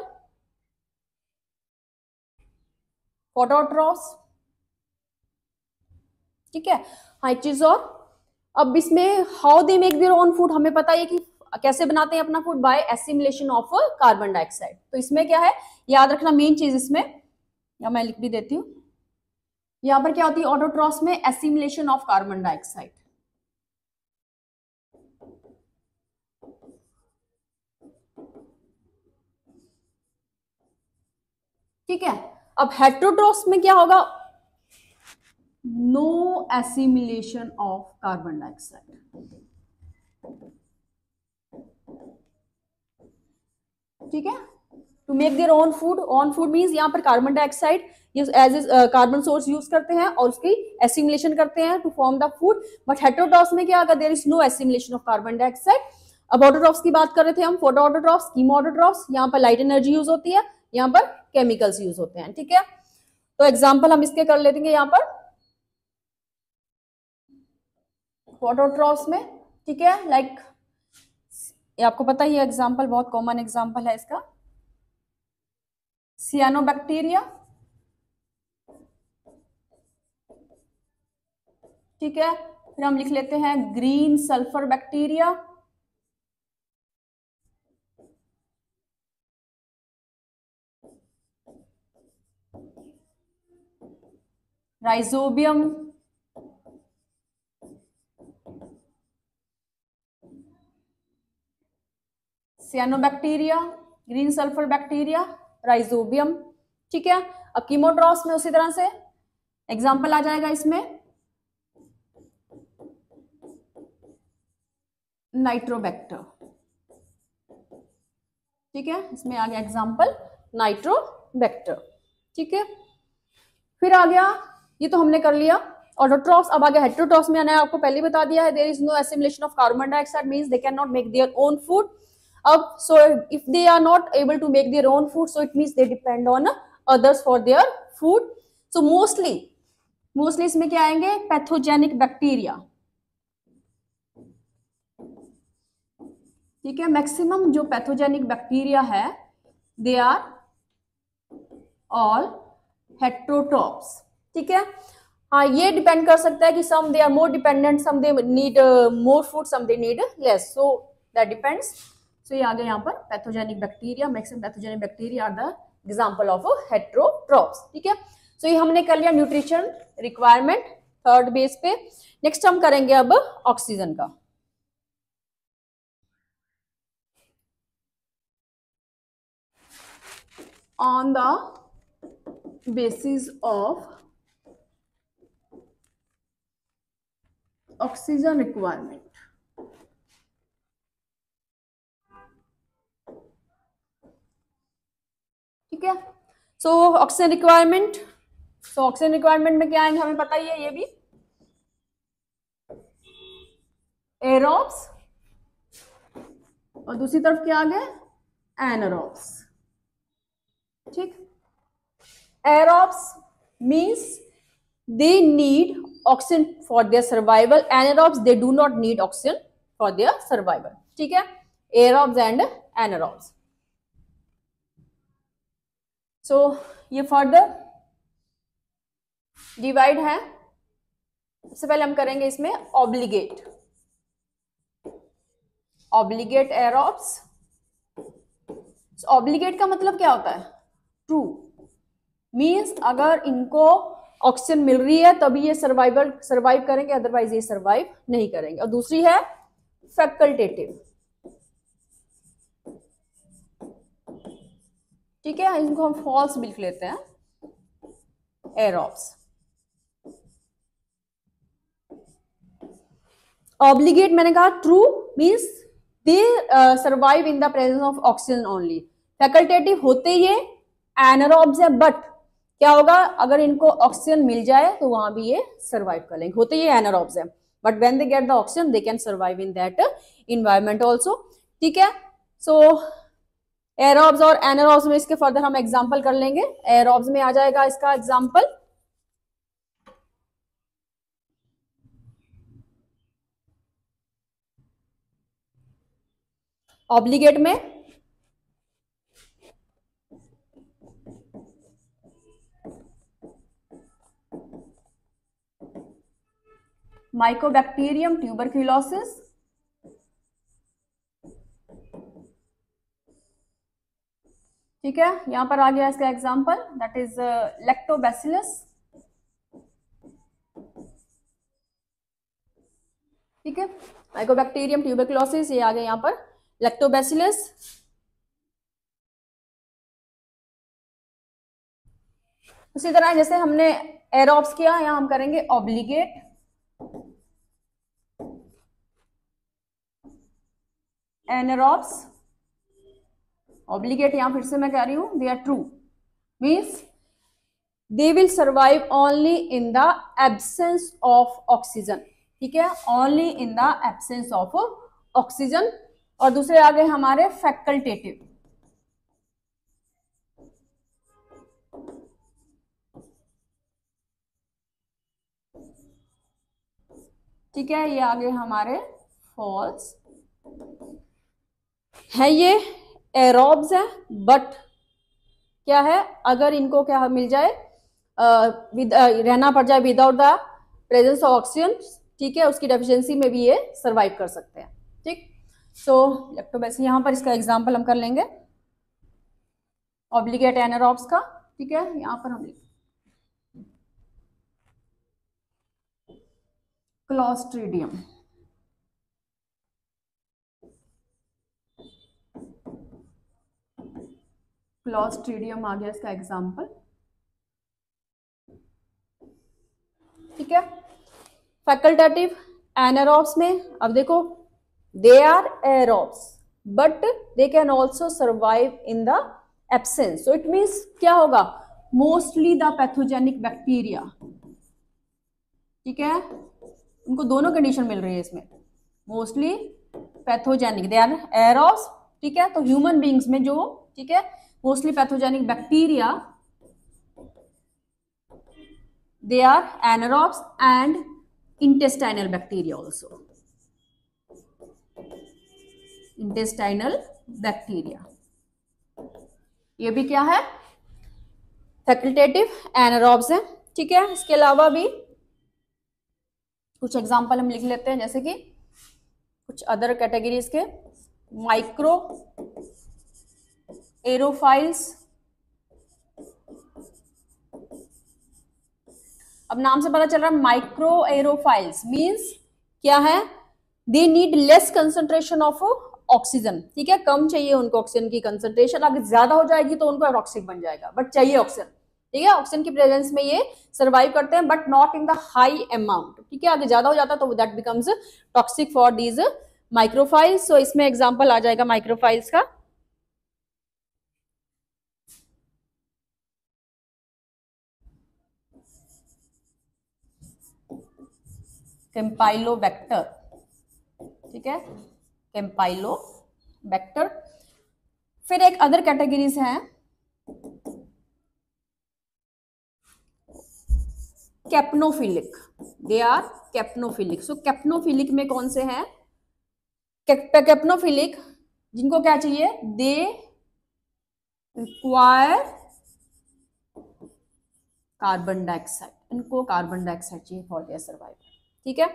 फोटोट्रॉप्स। ठीक है, हाँ एक चीज और, अब इसमें how they make their own food, हमें पता है कि कैसे बनाते हैं अपना food, by assimilation of carbon dioxide. तो इसमें क्या है याद रखना मेन चीज इसमें, या मैं लिख भी देती हूँ, यहां पर क्या होती है ऑटोट्रॉप्स में एसिमिलेशन ऑफ कार्बन डाइऑक्साइड। ठीक है, अब हेटेरोट्रॉप्स में क्या होगा, no assimilation of carbon dioxide. ठीक है, to make their own food, own food means यहाँ पर carbon dioxide as a carbon source use करते हैं और उसकी एसिमिलेशन करते हैं to form the food. But heterotrophs में क्या अगर there is no assimilation of carbon dioxide. अब ऑटोट्रॉप्स की बात कर रहे थे हम, फोटो ऑटोट्रॉप्स, कीमो ऑटोट्रॉप्स, यहाँ पर लाइट एनर्जी यूज होती है, यहाँ पर केमिकल्स यूज होते हैं। ठीक है, तो एग्जाम्पल हम इसके कर लेंगे यहाँ पर फोटोट्रॉप्स में। ठीक है, लाइक ये आपको पता ही है, एग्जाम्पल बहुत कॉमन एग्जाम्पल है इसका, सियानोबैक्टीरिया। ठीक है, फिर हम लिख लेते हैं green sulphur bacteria. Rhizobium, सियानोबैक्टीरिया, green sulphur bacteria, rhizobium. ठीक है, अब कीमोट्रॉप्स में उसी तरह से एग्जाम्पल आ जाएगा इसमें नाइट्रोबैक्टर। ठीक है, इसमें आ गया एग्जाम्पल नाइट्रोबैक्टर। ठीक है, फिर आ गया, ये तो हमने कर लिया ऑटोट्रॉफ्स। अब आ गया हेटेरोट्रॉफ्स में मैंने आपको पहले बता दिया है, there is no assimilation of carbon dioxide, means they can not make their own food. अब so if they are not able to make their own food, so it means they depend on others for their food. So mostly इसमें क्या आएंगे, पैथोजेनिक बैक्टीरिया। ठीक है, मैक्सिमम जो पैथोजेनिक बैक्टीरिया है दे आर ऑल हेटेरोट्रॉफ्स। ठीक है, हाँ ये डिपेंड कर सकता है कि some they are more dependent, some they need more food, some they need less, so that depends. So ये आ गया यहाँ पर pathogenic bacteria, maximum pathogenic bacteria are the example of heterotrophs. ठीक है, सो ये हमने कर लिया न्यूट्रिशन रिक्वायरमेंट थर्ड बेस पे। नेक्स्ट हम करेंगे अब ऑक्सीजन का। On the basis of oxygen requirement, ठीक है। So oxygen requirement, so oxygen requirement में क्या आएंगे हमें पता ही है, ये भी एरोब्स और दूसरी तरफ क्या आ गया एनारोब्स। ठीक, aerobes means they need oxygen for their survival, anaerobes they do not need oxygen for their survival. ठीक है, एरोब्स एंड एनारोब्स। सो ये फर्दर डिवाइड है। सबसे पहले हम करेंगे इसमें ऑब्लिगेट, ऑब्लिगेट एरोब्स। ऑब्लिगेट का मतलब क्या होता है, ट्रू, मीन्स अगर इनको ऑक्सीजन मिल रही है तभी ये सर्वाइव करेंगे, अदरवाइज ये सर्वाइव नहीं करेंगे। और दूसरी है फैकल्टेटिव। ठीक है, इनको हम फॉल्स भी लिख लेते हैं, एरोब्स। ऑब्लिगेट मैंने कहा true, means they survive in the presence of oxygen only. Facultative होते ये एनारोब्स है, बट क्या होगा अगर इनको ऑक्सीजन मिल जाए तो वहां भी ये सर्वाइव कर लेंगे, होते ये एनारोब्स है, but when they get the oxygen they can survive in that environment also. ठीक है, सो एरोब्स और एनारोब्स में इसके फर्दर हम एग्जाम्पल कर लेंगे। एरोब्स में आ जाएगा इसका एग्जाम्पल ऑब्लिगेट में माइकोबैक्टीरियम ट्यूबरक्यूलोसिस, ठीक है, यहां पर आ गया इसका एग्जाम्पल, दैट इज लैक्टोबैसिलस। ठीक है, माइकोबैक्टीरियम ट्यूबरक्यूलोसिस, ये आ गया यहां पर लैक्टोबैसिलस। उसी तरह जैसे हमने एरोब्स किया, यहां हम करेंगे ऑब्लिगेट, एनारोब्स, ऑब्लिगेट। यहां फिर से मैं कह रही हूं they are true, means they will survive only in the absence of oxygen. ठीक है, only in the absence of oxygen. और दूसरे आ गए हमारे फैकल्टेटिव। ठीक है, ये आ गए हमारे फॉल्स है, ये एरोब्स है, बट क्या है अगर इनको क्या मिल जाए रहना पड़ जाए without the presence of oxygen, ठीक है, उसकी डेफिशिएंसी में भी ये सर्वाइव कर सकते हैं। ठीक, सो लैक्टोबैसिलस यहां पर इसका एग्जांपल हम कर लेंगे ऑब्लिगेट एनारोब्स का। ठीक है, यहां पर हम क्लॉस्ट्रीडियम, क्लॉस्ट्रीडियम आ गया इसका एग्जाम्पल। ठीक है, फैकल्टेटिव एनारोब्स में अब देखो, they are aerobes but they can also survive in the absence. So it means क्या होगा, मोस्टली द पैथोजेनिक बैक्टीरिया। ठीक है, उनको दोनों कंडीशन मिल रही है इसमें, mostly pathogenic, they are aerobes. ठीक है, तो ह्यूमन बींग्स में जो, ठीक है, mostly pathogenic bacteria, they are anaerobes and intestinal bacteria also, intestinal bacteria, ये भी क्या है, फैकल्टेटिव एनारोब्स है। ठीक है, इसके अलावा भी कुछ एग्जांपल हम लिख लेते हैं, जैसे कि कुछ अदर कैटेगरीज के, माइक्रो एरोफाइल्स। अब नाम से पता चल रहा है माइक्रो एरोफाइल्स मींस क्या है, they need less concentration of oxygen. ठीक है, कम चाहिए उनको ऑक्सीजन की कंसंट्रेशन, अगर ज्यादा हो जाएगी तो उनको टॉक्सिक बन जाएगा, बट चाहिए ऑक्सीजन। ठीक है, ऑक्सीजन की प्रेजेंस में ये सर्वाइव करते हैं but not in the high amount. ठीक है, अगर ज्यादा हो जाता तो that becomes toxic for these microphiles. So इसमें एग्जांपल आ जाएगा माइक्रोफाइल्स का, कैम्पाइलोबैक्टर। ठीक है, कैम्पाइलोबैक्टर। फिर एक अदर कैटेगरीज हैं, कैप्नोफिलिक, दे आर कैप्नोफिलिक। सो कैप्नोफिलिक में कौन से हैं, कैप्नोफिलिक जिनको क्या चाहिए, दे रिक्वायर कार्बन डाइऑक्साइड, इनको कार्बन डाइऑक्साइड चाहिए फॉर देयर सर्वाइवल। ठीक है,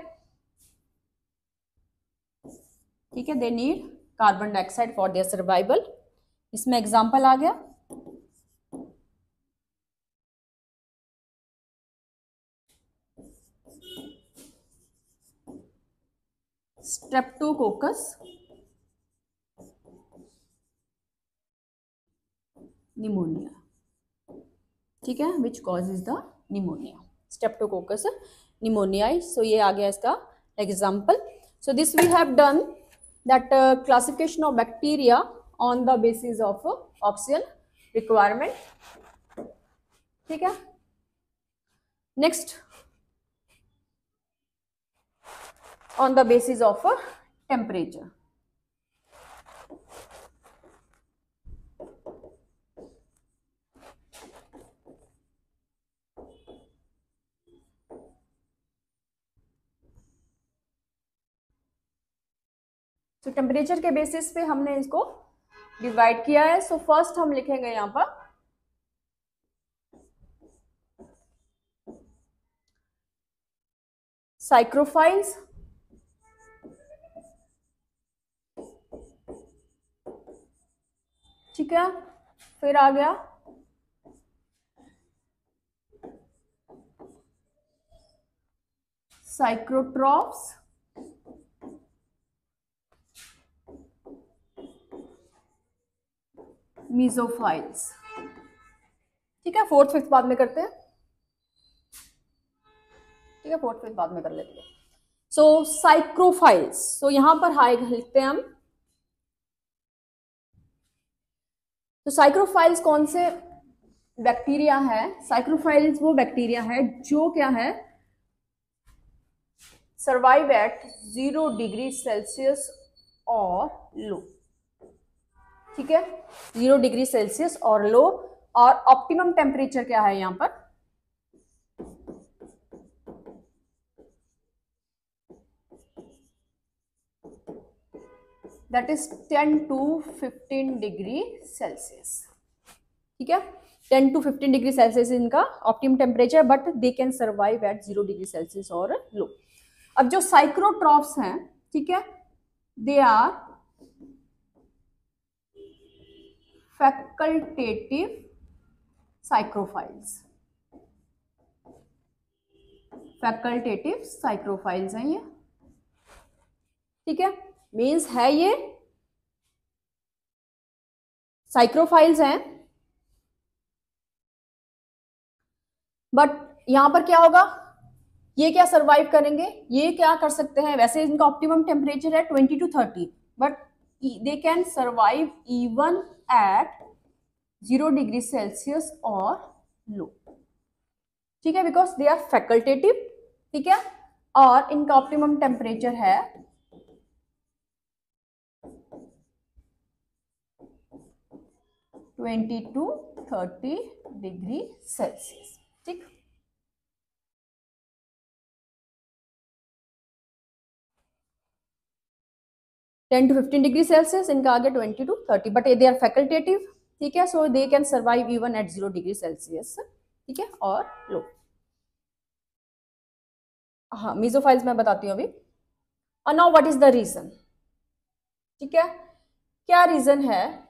ठीक है, they need carbon dioxide for their survival. इसमें एग्जांपल आ गया स्ट्रेप्टोकोकस निमोनिया। ठीक है, which causes the pneumonia, streptococcus pneumoniae. So ये आ गया इसका example. So this we have done that classification of bacteria on the basis of oxygen requirement. ठीक है, next on the basis of temperature. तो टेम्परेचर के बेसिस पे हमने इसको डिवाइड किया है। सो फर्स्ट हम लिखेंगे यहां पर साइक्रोफाइल्स, ठीक है, फिर आ गया साइक्रोट्रॉप्स, मीजोफाइल्स। ठीक है, फोर्थ फिफ्थ बाद में करते हैं। ठीक है, फोर्थ फिफ्थ बाद में कर लेते हैं। सो साइक्रोफाइल्स, सो यहां पर हाई लिखते हैं हम। तो साइक्रोफाइल्स कौन से बैक्टीरिया है, साइक्रोफाइल्स वो बैक्टीरिया है जो क्या है, सर्वाइव एट 0 डिग्री सेल्सियस और लो। ठीक है, 0 डिग्री सेल्सियस और लो, और ऑप्टिमम टेम्परेचर क्या है यहां पर, that is 10 to 15 degree Celsius. ठीक है, 10 to 15 डिग्री सेल्सियस इनका optimum temperature, but they can survive at 0 degree Celsius और लो। अब जो साइक्रोट्रॉप्स हैं, ठीक है, they are facultative psychrophiles. Facultative psychrophiles हैं ये, ठीक है, मीन्स है ये साइक्रोफाइल्स हैं, बट यहां पर क्या होगा, ये क्या सरवाइव करेंगे, ये क्या कर सकते हैं, वैसे इनका ऑप्टिमम टेम्परेचर है 20 to 30, but they can survive even at 0 degree Celsius और लो, ठीक है, बिकॉज दे आर फैकल्टेटिव, ठीक है, और इनका ऑप्टिमम टेम्परेचर है 20 to 30 डिग्री सेल्सियस, ठीक। टेन टू 15 डिग्री सेल्सियस, इनका आगे 20 to 30, but they are facultative, ठीक है, so they can survive even at 0 degree Celsius, ठीक है, और लो। हाँ, मीजोफाइल्स मैं बताती हूँ अभी। Now what is the reason, ठीक है, क्या रीजन है,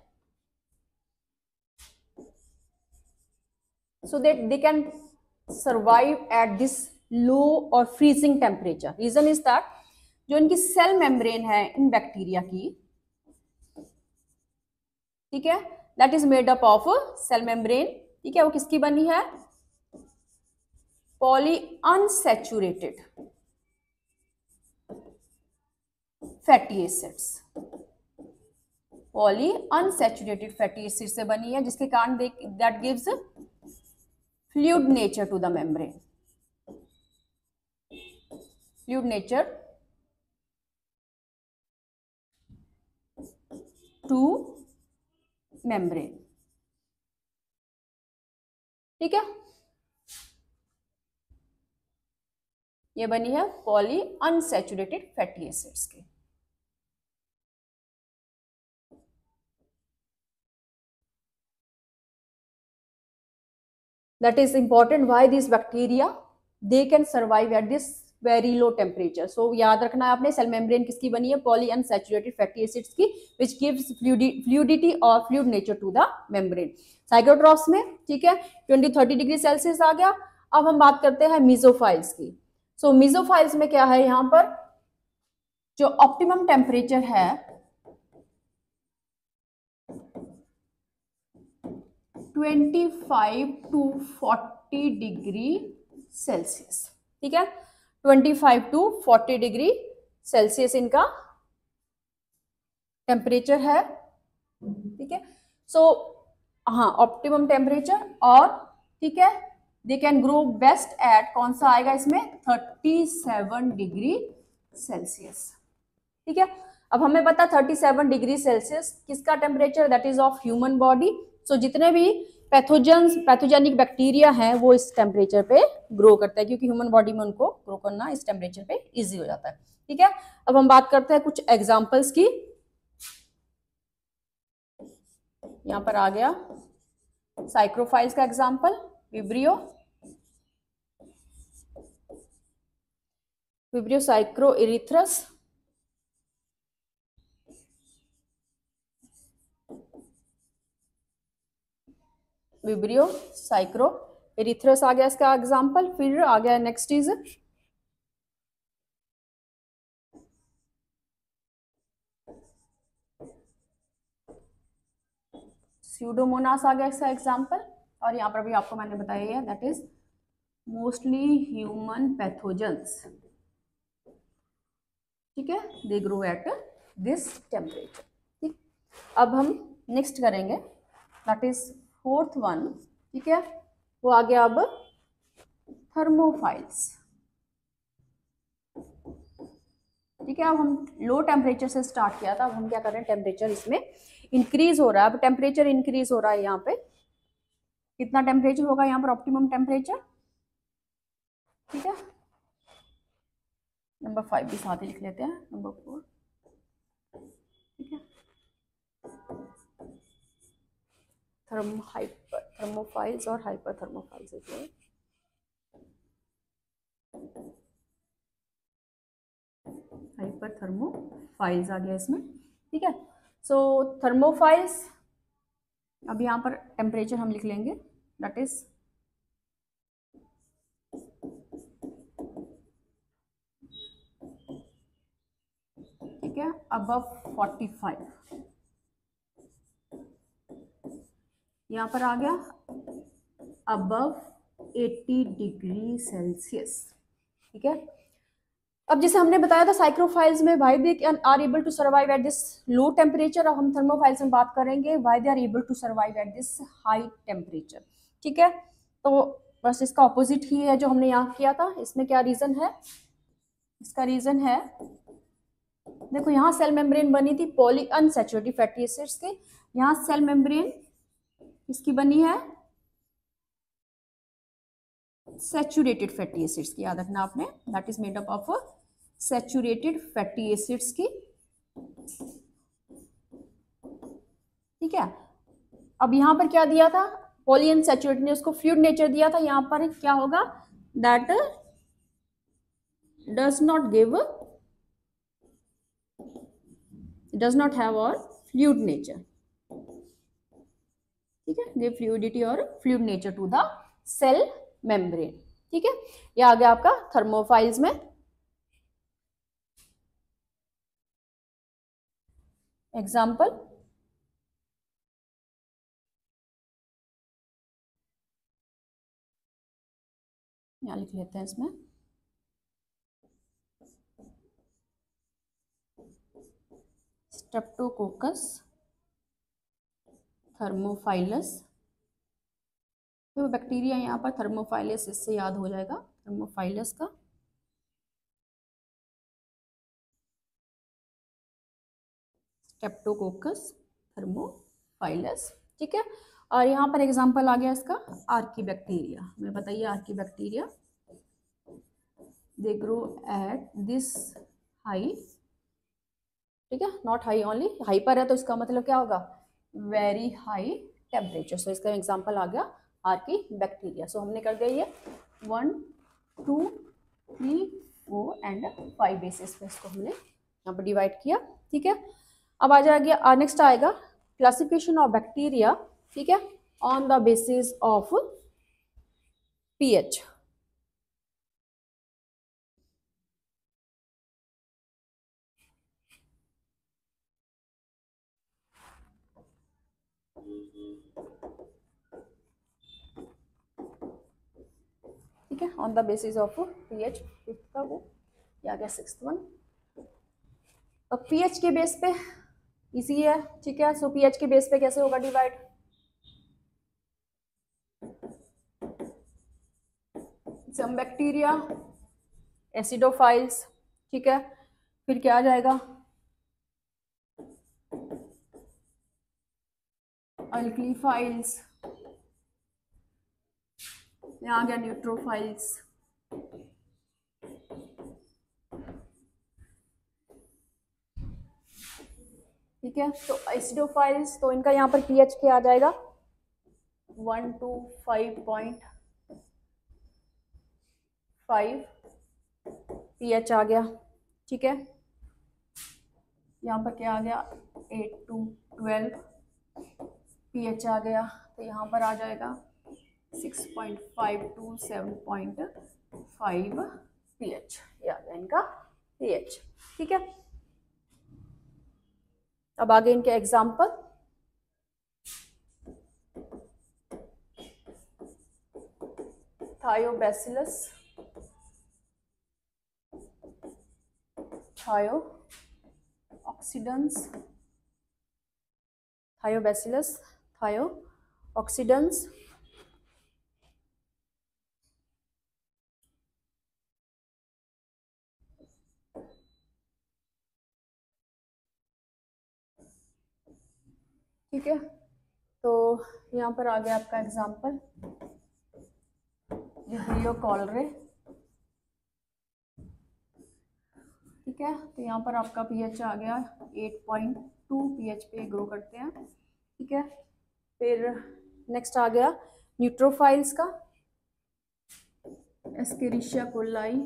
so that they can survive at this low or freezing temperature. Reason is that जो इनकी सेल मेम्ब्रेन है इन बैक्टीरिया की, ठीक है, that is made up of cell membrane, ठीक है, वो किसकी बनी है, poly unsaturated fatty acids, poly unsaturated fatty acid से बनी है, जिसके कारण that gives fluid nature to the membrane, fluid nature to membrane, ठीक है, ये बनी है पॉली अनसैचुरेटेड फैटी एसिड्स की। That is important why these bacteria they can survive at this very low temperature. So याद रखना है आपने, सेल मेम्ब्रेन किसकी बनी है, पॉली अनसैचुरेटेड फैटी एसिड्स की, which gives fluidity और fluid nature to the membrane. साइक्रोट्रॉप्स में, ठीक है, 20-30 डिग्री सेल्सियस आ गया। अब हम बात करते हैं मीजोफाइल्स की। सो मीजोफाइल्स में क्या है, यहाँ पर जो ऑप्टिमम टेम्परेचर है 25 to 40 डिग्री सेल्सियस, ठीक है, 25 to 40 डिग्री सेल्सियस इनका टेम्परेचर है, ठीक है, सो हाँ ऑप्टिमम टेम्परेचर, और ठीक है, they can grow best at, कौन सा आएगा इसमें, 37 डिग्री सेल्सियस, ठीक है। अब हमें पता 37 डिग्री सेल्सियस किसका temperature, that is of human body. So जितने भी पैथोजेनिक बैक्टीरिया हैं वो इस टेम्परेचर पे ग्रो करता है, क्योंकि ह्यूमन बॉडी में उनको ग्रो करना इस टेम्परेचर पे इजी हो जाता है, ठीक है। अब हम बात करते हैं कुछ एग्जांपल्स की। यहाँ पर आ गया साइक्रोफाइल्स का एग्जांपल, विब्रियो साइक्रोइरिथ्रस, विब्रियो साइक्रोइरिथ्रस आ गया इसका एग्जांपल। फिर आ गया नेक्स्ट इज स्यूडोमोनास आ गया इसका एग्जांपल, और यहाँ पर भी आपको मैंने बताया है that is mostly human pathogens, ठीक है, they grow at this temperature, ठीक। अब हम नेक्स्ट करेंगे दैट इज फोर्थ वन, ठीक है, वो आ गया अब थर्मोफाइल्स, ठीक है। अब हम लो टेम्परेचर से स्टार्ट किया था, अब हम क्या कर रहे हैं, टेम्परेचर इसमें इंक्रीज हो रहा है, अब टेम्परेचर इंक्रीज हो रहा है, यहाँ पे कितना टेम्परेचर होगा, यहाँ पर ऑप्टिमम टेम्परेचर, ठीक है, नंबर 5 भी साथ ही लिख लेते हैं, नंबर 4, ठीक है, थर्मोफाइल्स और हाइपरथर्मोफाइल्स, हाइपरथर्मोफाइल्स आ गया इसमें, ठीक है। सो थर्मोफाइल्स, अब यहाँ पर टेम्परेचर हम लिख लेंगे दैट इज ठीक है, अबव 45, यहाँ पर आ गया अबव 80 डिग्री सेल्सियस, ठीक है। अब जैसे हमने बताया था साइक्रोफाइल्स में why they are able to survive at this low temperature, और हम थर्मोफाइल्स में बात करेंगे why they are able to survive at this high temperature, ठीक है। तो बस इसका ऑपोजिट ही है जो हमने यहाँ किया था। इसमें क्या रीजन है, इसका रीजन है, देखो यहाँ सेल मेम्ब्रेन बनी थी पॉली अनसैचुरेटेड फैटी एसिड्स के, यहाँ सेल मेम्ब्रेन इसकी बनी है सैचुरेटेड फैटी एसिड्स की, याद रखना आपने, that is made up of saturated fatty acids की, ठीक है। अब यहाँ पर क्या दिया था, पॉली अनसैचुरेटेड ने उसको फ्लूइड नेचर दिया था, यहाँ पर क्या होगा, that does not give, does not have और फ्लूइड नेचर, ठीक है, गिव फ्लूइडिटी और fluid nature to the cell membrane, ठीक है। ये आ गया आपका थर्मोफाइल्स में। एग्जाम्पल, यहाँ लिख लेते हैं इसमें, स्ट्रेप्टोकोकस थर्मोफाइलस, तो बैक्टीरिया यहाँ पर थर्मोफाइलस, इससे याद हो जाएगा थर्मोफाइलस का, स्ट्रेप्टोकोकस थर्मोफाइलस, ठीक है। और यहाँ पर एग्जांपल आ गया इसका आर्कीबैक्टीरिया, हमें बताइए archaebacteria, they grow at this high, ठीक है, नॉट हाई ओनली, हाई पर है तो इसका मतलब क्या होगा, वेरी हाई टेम्परेचर, सो इसका एग्जांपल आ गया आर्कीबैक्टीरिया। सो हमने कर दिया ये 1 2 3 4 एंड 5 बेसिस पे इसको हमने यहाँ पर डिवाइड किया, ठीक है। अब आ जाएगा, नेक्स्ट आएगा क्लासिफिकेशन ऑफ बैक्टीरिया, ठीक है, on the basis of pH, ठीक है, on the basis of pH, fifth का वो या गया सिक्स्थ वन। अब पीएच के बेस पे इजी है, ठीक है। सो पीएच के बेस पे कैसे होगा डिवाइड, सम बैक्टीरिया एसिडोफाइल्स, ठीक है, फिर क्या आ जाएगा, अल्कलीफाइल्स, यहाँ आ गया न्यूट्रोफाइल्स, ठीक है। तो एसिडोफाइल्स, तो इनका यहाँ पर पीएच क्या आ जाएगा, 1 to 5.5 पीएच आ गया, ठीक है। यहाँ पर क्या आ गया, 8 to 12 पीएच आ गया, तो यहाँ पर आ जाएगा 6.5 to 7.5 पीएच, ये आ गया इनका पीएच, ठीक है। अब आगे इनके एग्जाम्पल, थायोबैसिलस, थायोऑक्सीडेंस, थायोबैसिलस थायोऑक्सीडेंस, ठीक है। तो यहाँ पर आ गया आपका एग्जाम्पल विब्रियो कॉलरे, ठीक है। तो यहाँ पर आपका पीएच आ गया 8.2 पीएच पे ग्रो करते हैं, ठीक है। फिर नेक्स्ट आ गया न्यूट्रोफाइल्स का, एस्केरिशिया कोलाई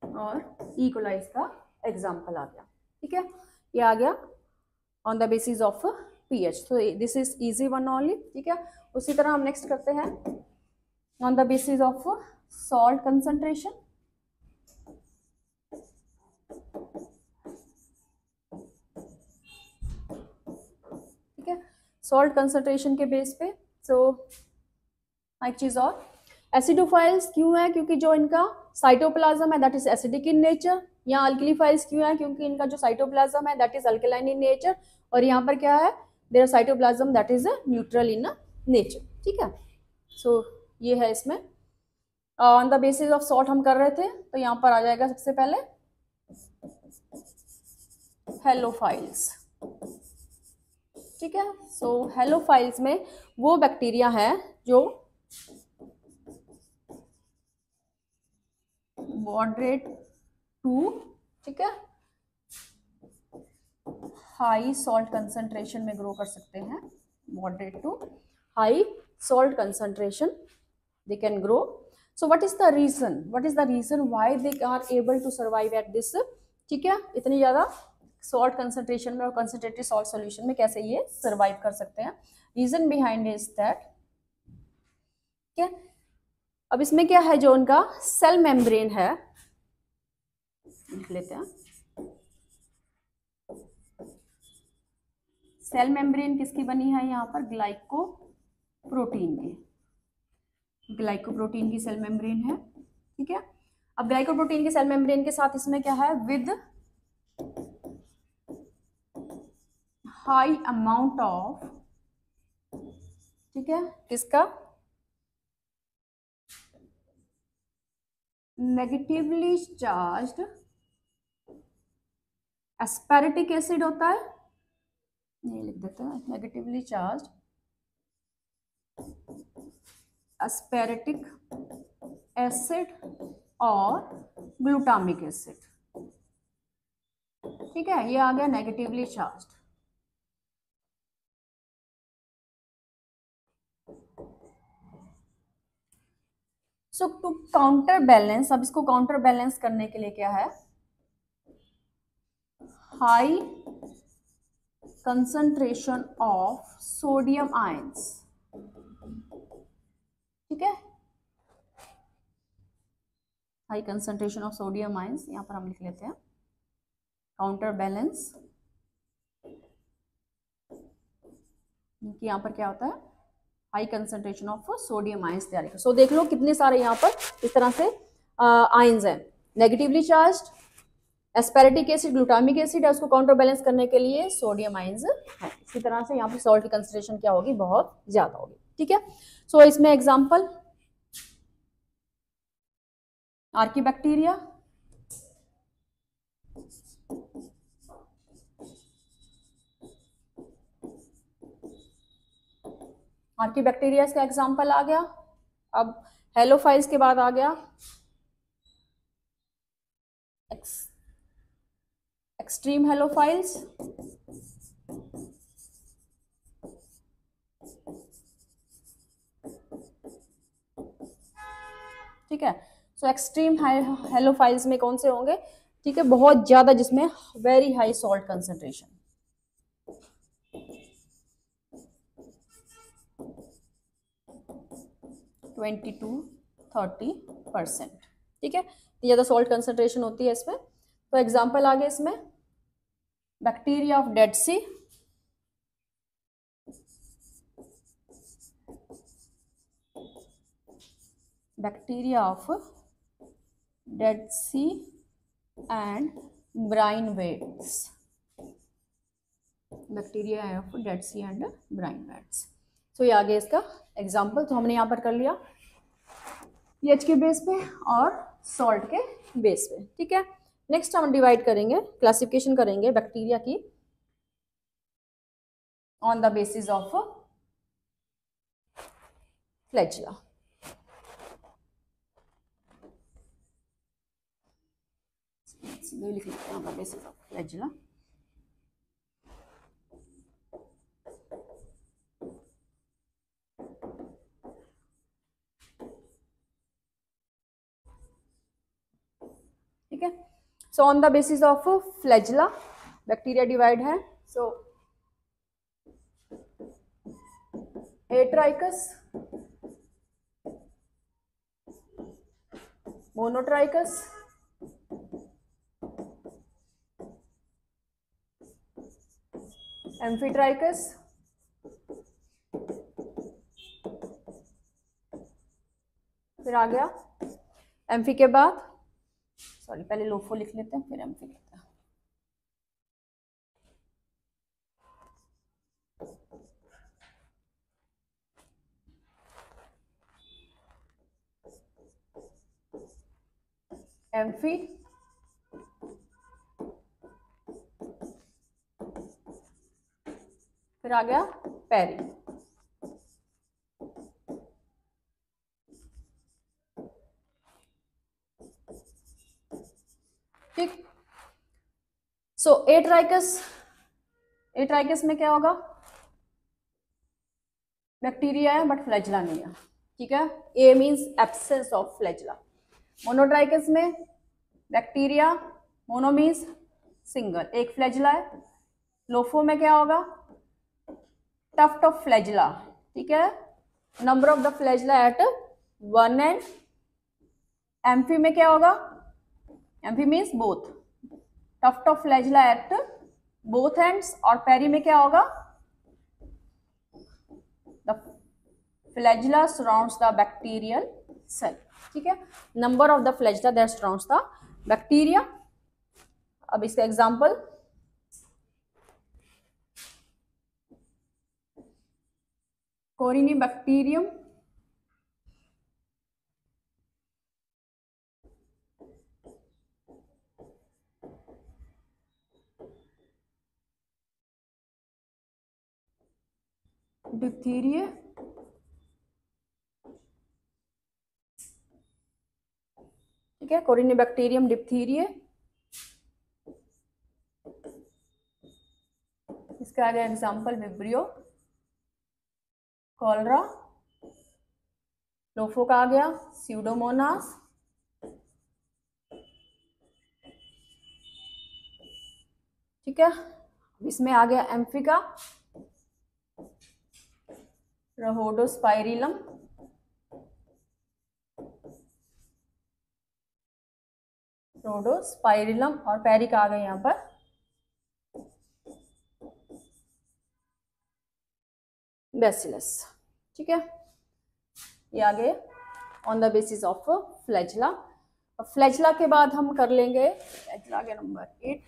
और ई कोलाई का एग्जाम्पल आ गया, ठीक है। ये आ गया on the basis of pH, तो this is easy one only, ठीक है। उसी तरह हम नेक्स्ट करते हैं on the basis of salt concentration, salt concentration के बेस पे। सो एक चीज और, एसिडोफाइल्स क्यों है? क्योंकि जो इनका साइटोप्लाज्म है that is acidic in nature. यहाँ अल्कलीफाइल्स क्यों है? क्योंकि इनका जो साइटोप्लाज्म है that is alkaline in nature, और यहाँ पर क्या है, their cytoplasm that is neutral in nature. ठीक है, सो ये है इसमें। On the basis of salt हम कर रहे थे, तो यहाँ पर आ जाएगा सबसे पहले हेलोफाइल्स। ठीक है, सो हेलोफाइल्स में वो बैक्टीरिया है जो मॉडरेट टू, ठीक है, हाई सॉल्ट कंसंट्रेशन में ग्रो कर सकते हैं। Moderate to high salt concentration they can grow. So what is the reason why they are able to survive at this, ठीक है, इतनी ज्यादा सॉल्ट कंसंट्रेशन में और कंसंट्रेटेड सॉल्ट सॉल्यूशन में कैसे ये सर्वाइव कर सकते हैं? रीजन बिहाइंड इज दैट, ठीक है, अब इसमें क्या है, जो उनका सेल मेम्ब्रेन है, लिख लेते हैं। सेल मेम्ब्रेन किसकी बनी है? यहाँ पर ग्लाइकोप्रोटीन की, ग्लाइकोप्रोटीन की सेल मेम्ब्रेन है। ठीक है, अब ग्लाइकोप्रोटीन की सेल मेम्ब्रेन के साथ इसमें क्या है, विद हाई अमाउंट ऑफ, ठीक है, किसका, नेगेटिवली चार्ज्ड एस्पेरेटिक एसिड होता है, ये लिख देते हैं, नेगेटिवली चार्ज्ड एस्पेरेटिक एसिड और ग्लूटामिक एसिड। ठीक है, ये आ गया negatively charged. So to counter balance, अब इसको काउंटर बैलेंस करने के लिए क्या है, high concentration of sodium ions. ठीक है, high concentration of sodium ions, यहां पर हम लिख लेते हैं काउंटर बैलेंस, कि यहां पर क्या होता है, high concentration of sodium ions तैयार कर। सो देख लो कितने सारे यहाँ पर इस तरह से आयंस हैं, negatively charged aspartic acid, glutamic acid है, उसको काउंटर बैलेंस करने के लिए सोडियम आयंस है। इसी तरह से यहाँ पर सॉल्ट की कंसंट्रेशन क्या होगी, बहुत ज्यादा होगी। ठीक है, सो इसमें एग्जांपल आर्कीबैक्टीरिया, आर्कीबैक्टीरिया का एग्जांपल आ गया। अब हेलोफाइल्स के बाद आ गया एक्सट्रीम हेलोफाइल्स। ठीक है, सो एक्सट्रीम हेलोफाइल्स में कौन से होंगे, ठीक है, बहुत ज्यादा, जिसमें वेरी हाई सॉल्ट कंसंट्रेशन, 20-30%। ठीक है, ज्यादा सॉल्ट कंसंट्रेशन होती है इसमें। तो एग्जांपल आ गया इसमें bacteria of Dead Sea, bacteria of Dead Sea and brine vats, bacteria of Dead Sea and brine vats. तो ये आ गया इसका एग्जाम्पल। तो हमने यहाँ पर कर लिया पीएच के बेस पे और सॉल्ट के बेस पे। ठीक है, नेक्स्ट हम डिवाइड करेंगे, क्लासिफिकेशन करेंगे बैक्टीरिया की on the basis of flagella. लिख लेते हैं on the basis of flagella. ठीक है, so on the basis of flagella bacteria divide है। सो एट्राइकस, मोनोट्राइकस, एम्फीट्राइकस, फिर आ गया एम्फी के बाद, सॉरी पहले लोफो लिख लेते हैं फिर एम्फी लिखते हैं। एम्फी, फिर आ गया पेरी। ठीक, सो एट्राइकस, एट्राइकस में क्या होगा, बैक्टीरिया है बट फ्लैजिला नहीं है, ठीक है, A means absence of flagella. Monotrichous में बैक्टीरिया, मोनो मींस सिंगल, एक फ्लैजिला है। लोफो में क्या होगा, टफ्ट ऑफ फ्लैजिला, ठीक है, number of the flagella at one end. Amphi में क्या होगा, amphi means both, tuft of flagella at both ends. और पेरी में क्या होगा, the flagella surrounds the bacterial cell, ठीक है, number of the flagella that surrounds the bacteria. अब इसका एग्जांपल, कोरिनीबैक्टीरियम, डिप्थीरिया, ठीक है, कोरिनीबैक्टीरियम डिप्थीरिया। इसका आ गया एग्जाम्पल विब्रियो, कॉलरा। लोफो का आ गया स्यूडोमोनास, ठीक है, इसमें आ गया एम्फिका, रहोडोस्पाइरिलम, रोडोस्पाइरिलम। और पेरी का आ गया यहाँ पर बैसिलस, ठीक है, ये आ गए on the basis of flagella. Flagella के बाद हम कर लेंगे, फ्लैजिला आ गया number 8,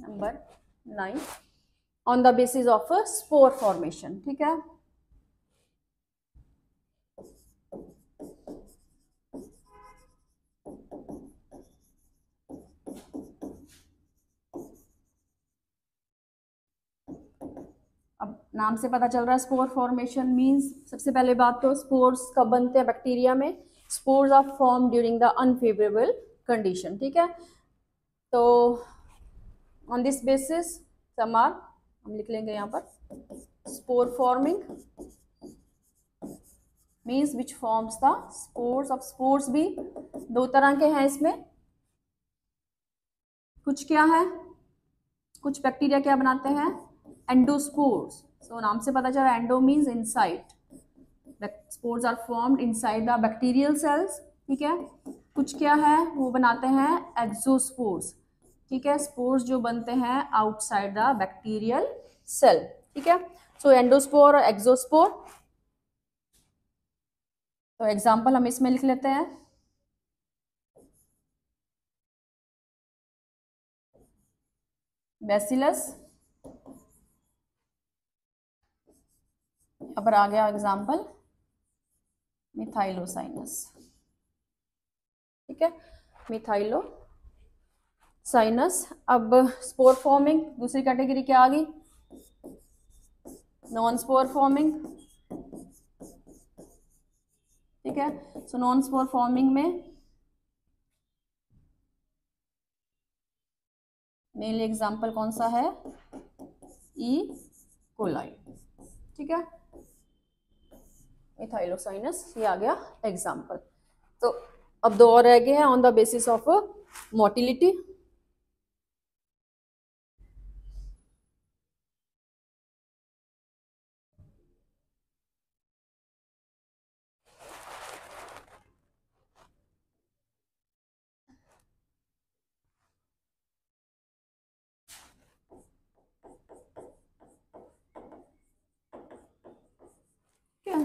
number 9 on the basis of spore formation, ठीक है। अब नाम से पता चल रहा है स्पोर फॉर्मेशन मींस, सबसे पहले बात तो स्पोर्स कब बनते हैं बैक्टीरिया में, spores are form during the unfavourable condition, ठीक है। तो on this basis some are, हम लिख लेंगे यहाँ पर spore forming means which forms the spores. अब स्पोर्स भी दो तरह के हैं इसमें, कुछ क्या है, कुछ बैक्टीरिया क्या बनाते हैं, एंडोस्पोर्स। सो नाम से पता चला endo means inside, spores are formed inside the bacterial cells, ठीक है। कुछ क्या है, वो बनाते हैं एक्सोस्पोर्स, ठीक है, स्पोर्स जो बनते हैं आउटसाइड द बैक्टीरियल सेल, ठीक है। सो एंडोस्पोर और एक्सोस्पोर, तो एग्जांपल हम इसमें लिख लेते हैं, बैसिलस, यहाँ पर आ गया एग्जांपल मिथाइलोसाइनस, ठीक है, मिथाइलोसाइनस। अब स्पोर फॉर्मिंग दूसरी कैटेगरी क्या आ गई, नॉन स्पोर फॉर्मिंग, ठीक है। सो नॉन स्पोर फॉर्मिंग में मेनली एग्जांपल कौन सा है, ई कोलाई, ठीक है, मिथाइलोसाइनस, ये आ गया एग्जांपल। तो अब दो और रह गए हैं on the basis of motility.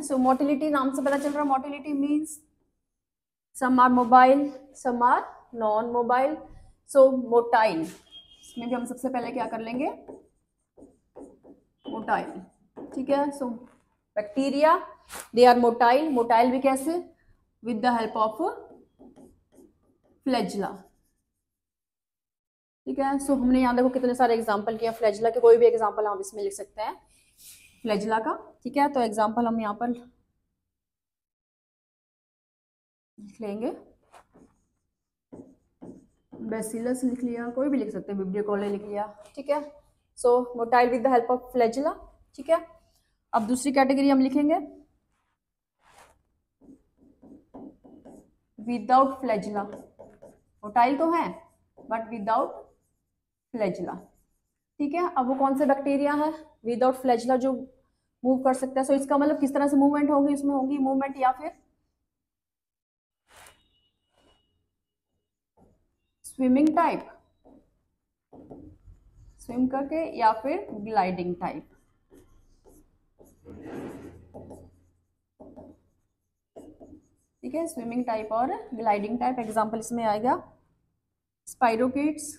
So motility नाम से पता चल रहा है, motility means some are mobile, some are non mobile. So motile, इसमें भी हम सबसे पहले क्या कर लेंगे, मोटाइल, ठीक है. So bacteria they are motile. Motile भी कैसे, with the help of flagella, ठीक है. सो हमने यहाँ देखो कितने सारे एग्जांपल किया फ्लैजिला के, कोई भी एग्जांपल हम इसमें लिख सकते हैं फ्लैजिला का, ठीक है. तो एग्जांपल हम यहाँ पर लिख लेंगे, बेसिलस लिख लिया, कोई भी लिख सकते हैं, विब्रियो कॉले लिख लिया, ठीक है. So motile with the help of flagella, ठीक है. अब दूसरी कैटेगरी हम लिखेंगे विदाउट फ्लैजिला. मोटाइल तो है बट विदाउट फ्लैजिला, ठीक है. अब वो कौन से बैक्टीरिया है विदाउट फ्लैजिला जो मूव कर सकता है. सो इसका मतलब किस तरह से मूवमेंट होगी, इसमें होगी मूवमेंट या फिर स्विमिंग टाइप, स्विम करके, या फिर ग्लाइडिंग टाइप, ठीक है. स्विमिंग टाइप और ग्लाइडिंग टाइप. एग्जांपल इसमें आएगा स्पाइरोकीट्स,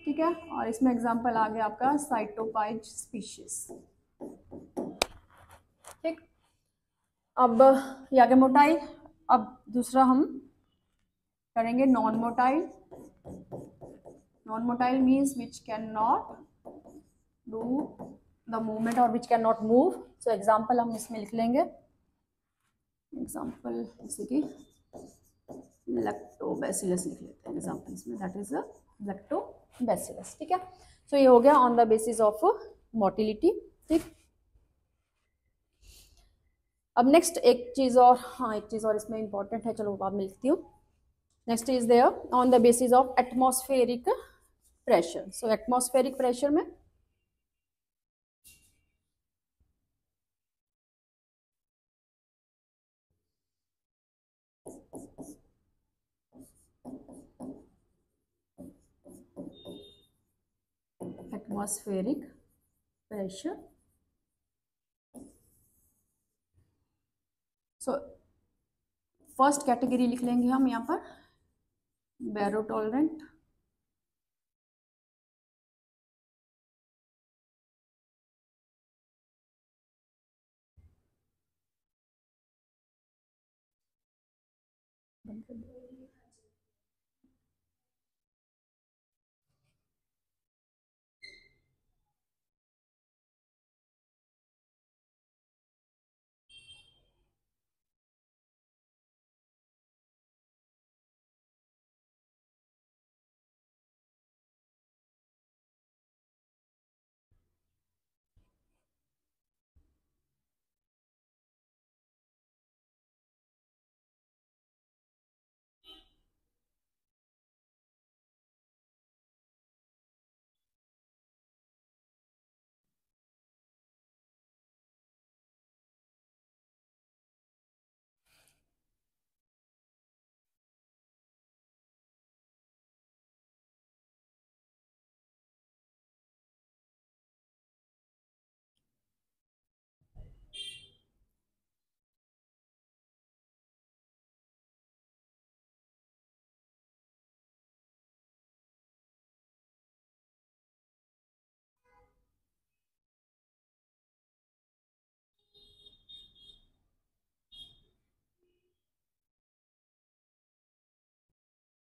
ठीक है. और इसमें एग्जांपल आ गया आपका साइटोपाइज स्पीशीज, ठीक. अब ये आ गया मोटाइल. अब दूसरा हम करेंगे non motile. Non motile means which can not do the movement और which can not move. So example हम इसमें लिख लेंगे, एग्जाम्पल जैसे कि लैक्टोबैसिलस लिख लेते हैं एग्जाम्पल इसमें, दैट इज लैक्टोबैसिलस, ठीक है. सो ये हो गया on the basis of motility, ठीक. अब नेक्स्ट एक चीज और, हाँ एक चीज और इसमें इंपॉर्टेंट है, चलो बाद में लिखती हूँ. Next is there on the basis of atmospheric pressure. So atmospheric pressure में atmospheric pressure, so first category लिख लेंगे हम यहाँ पर बैरो टॉलरेंट,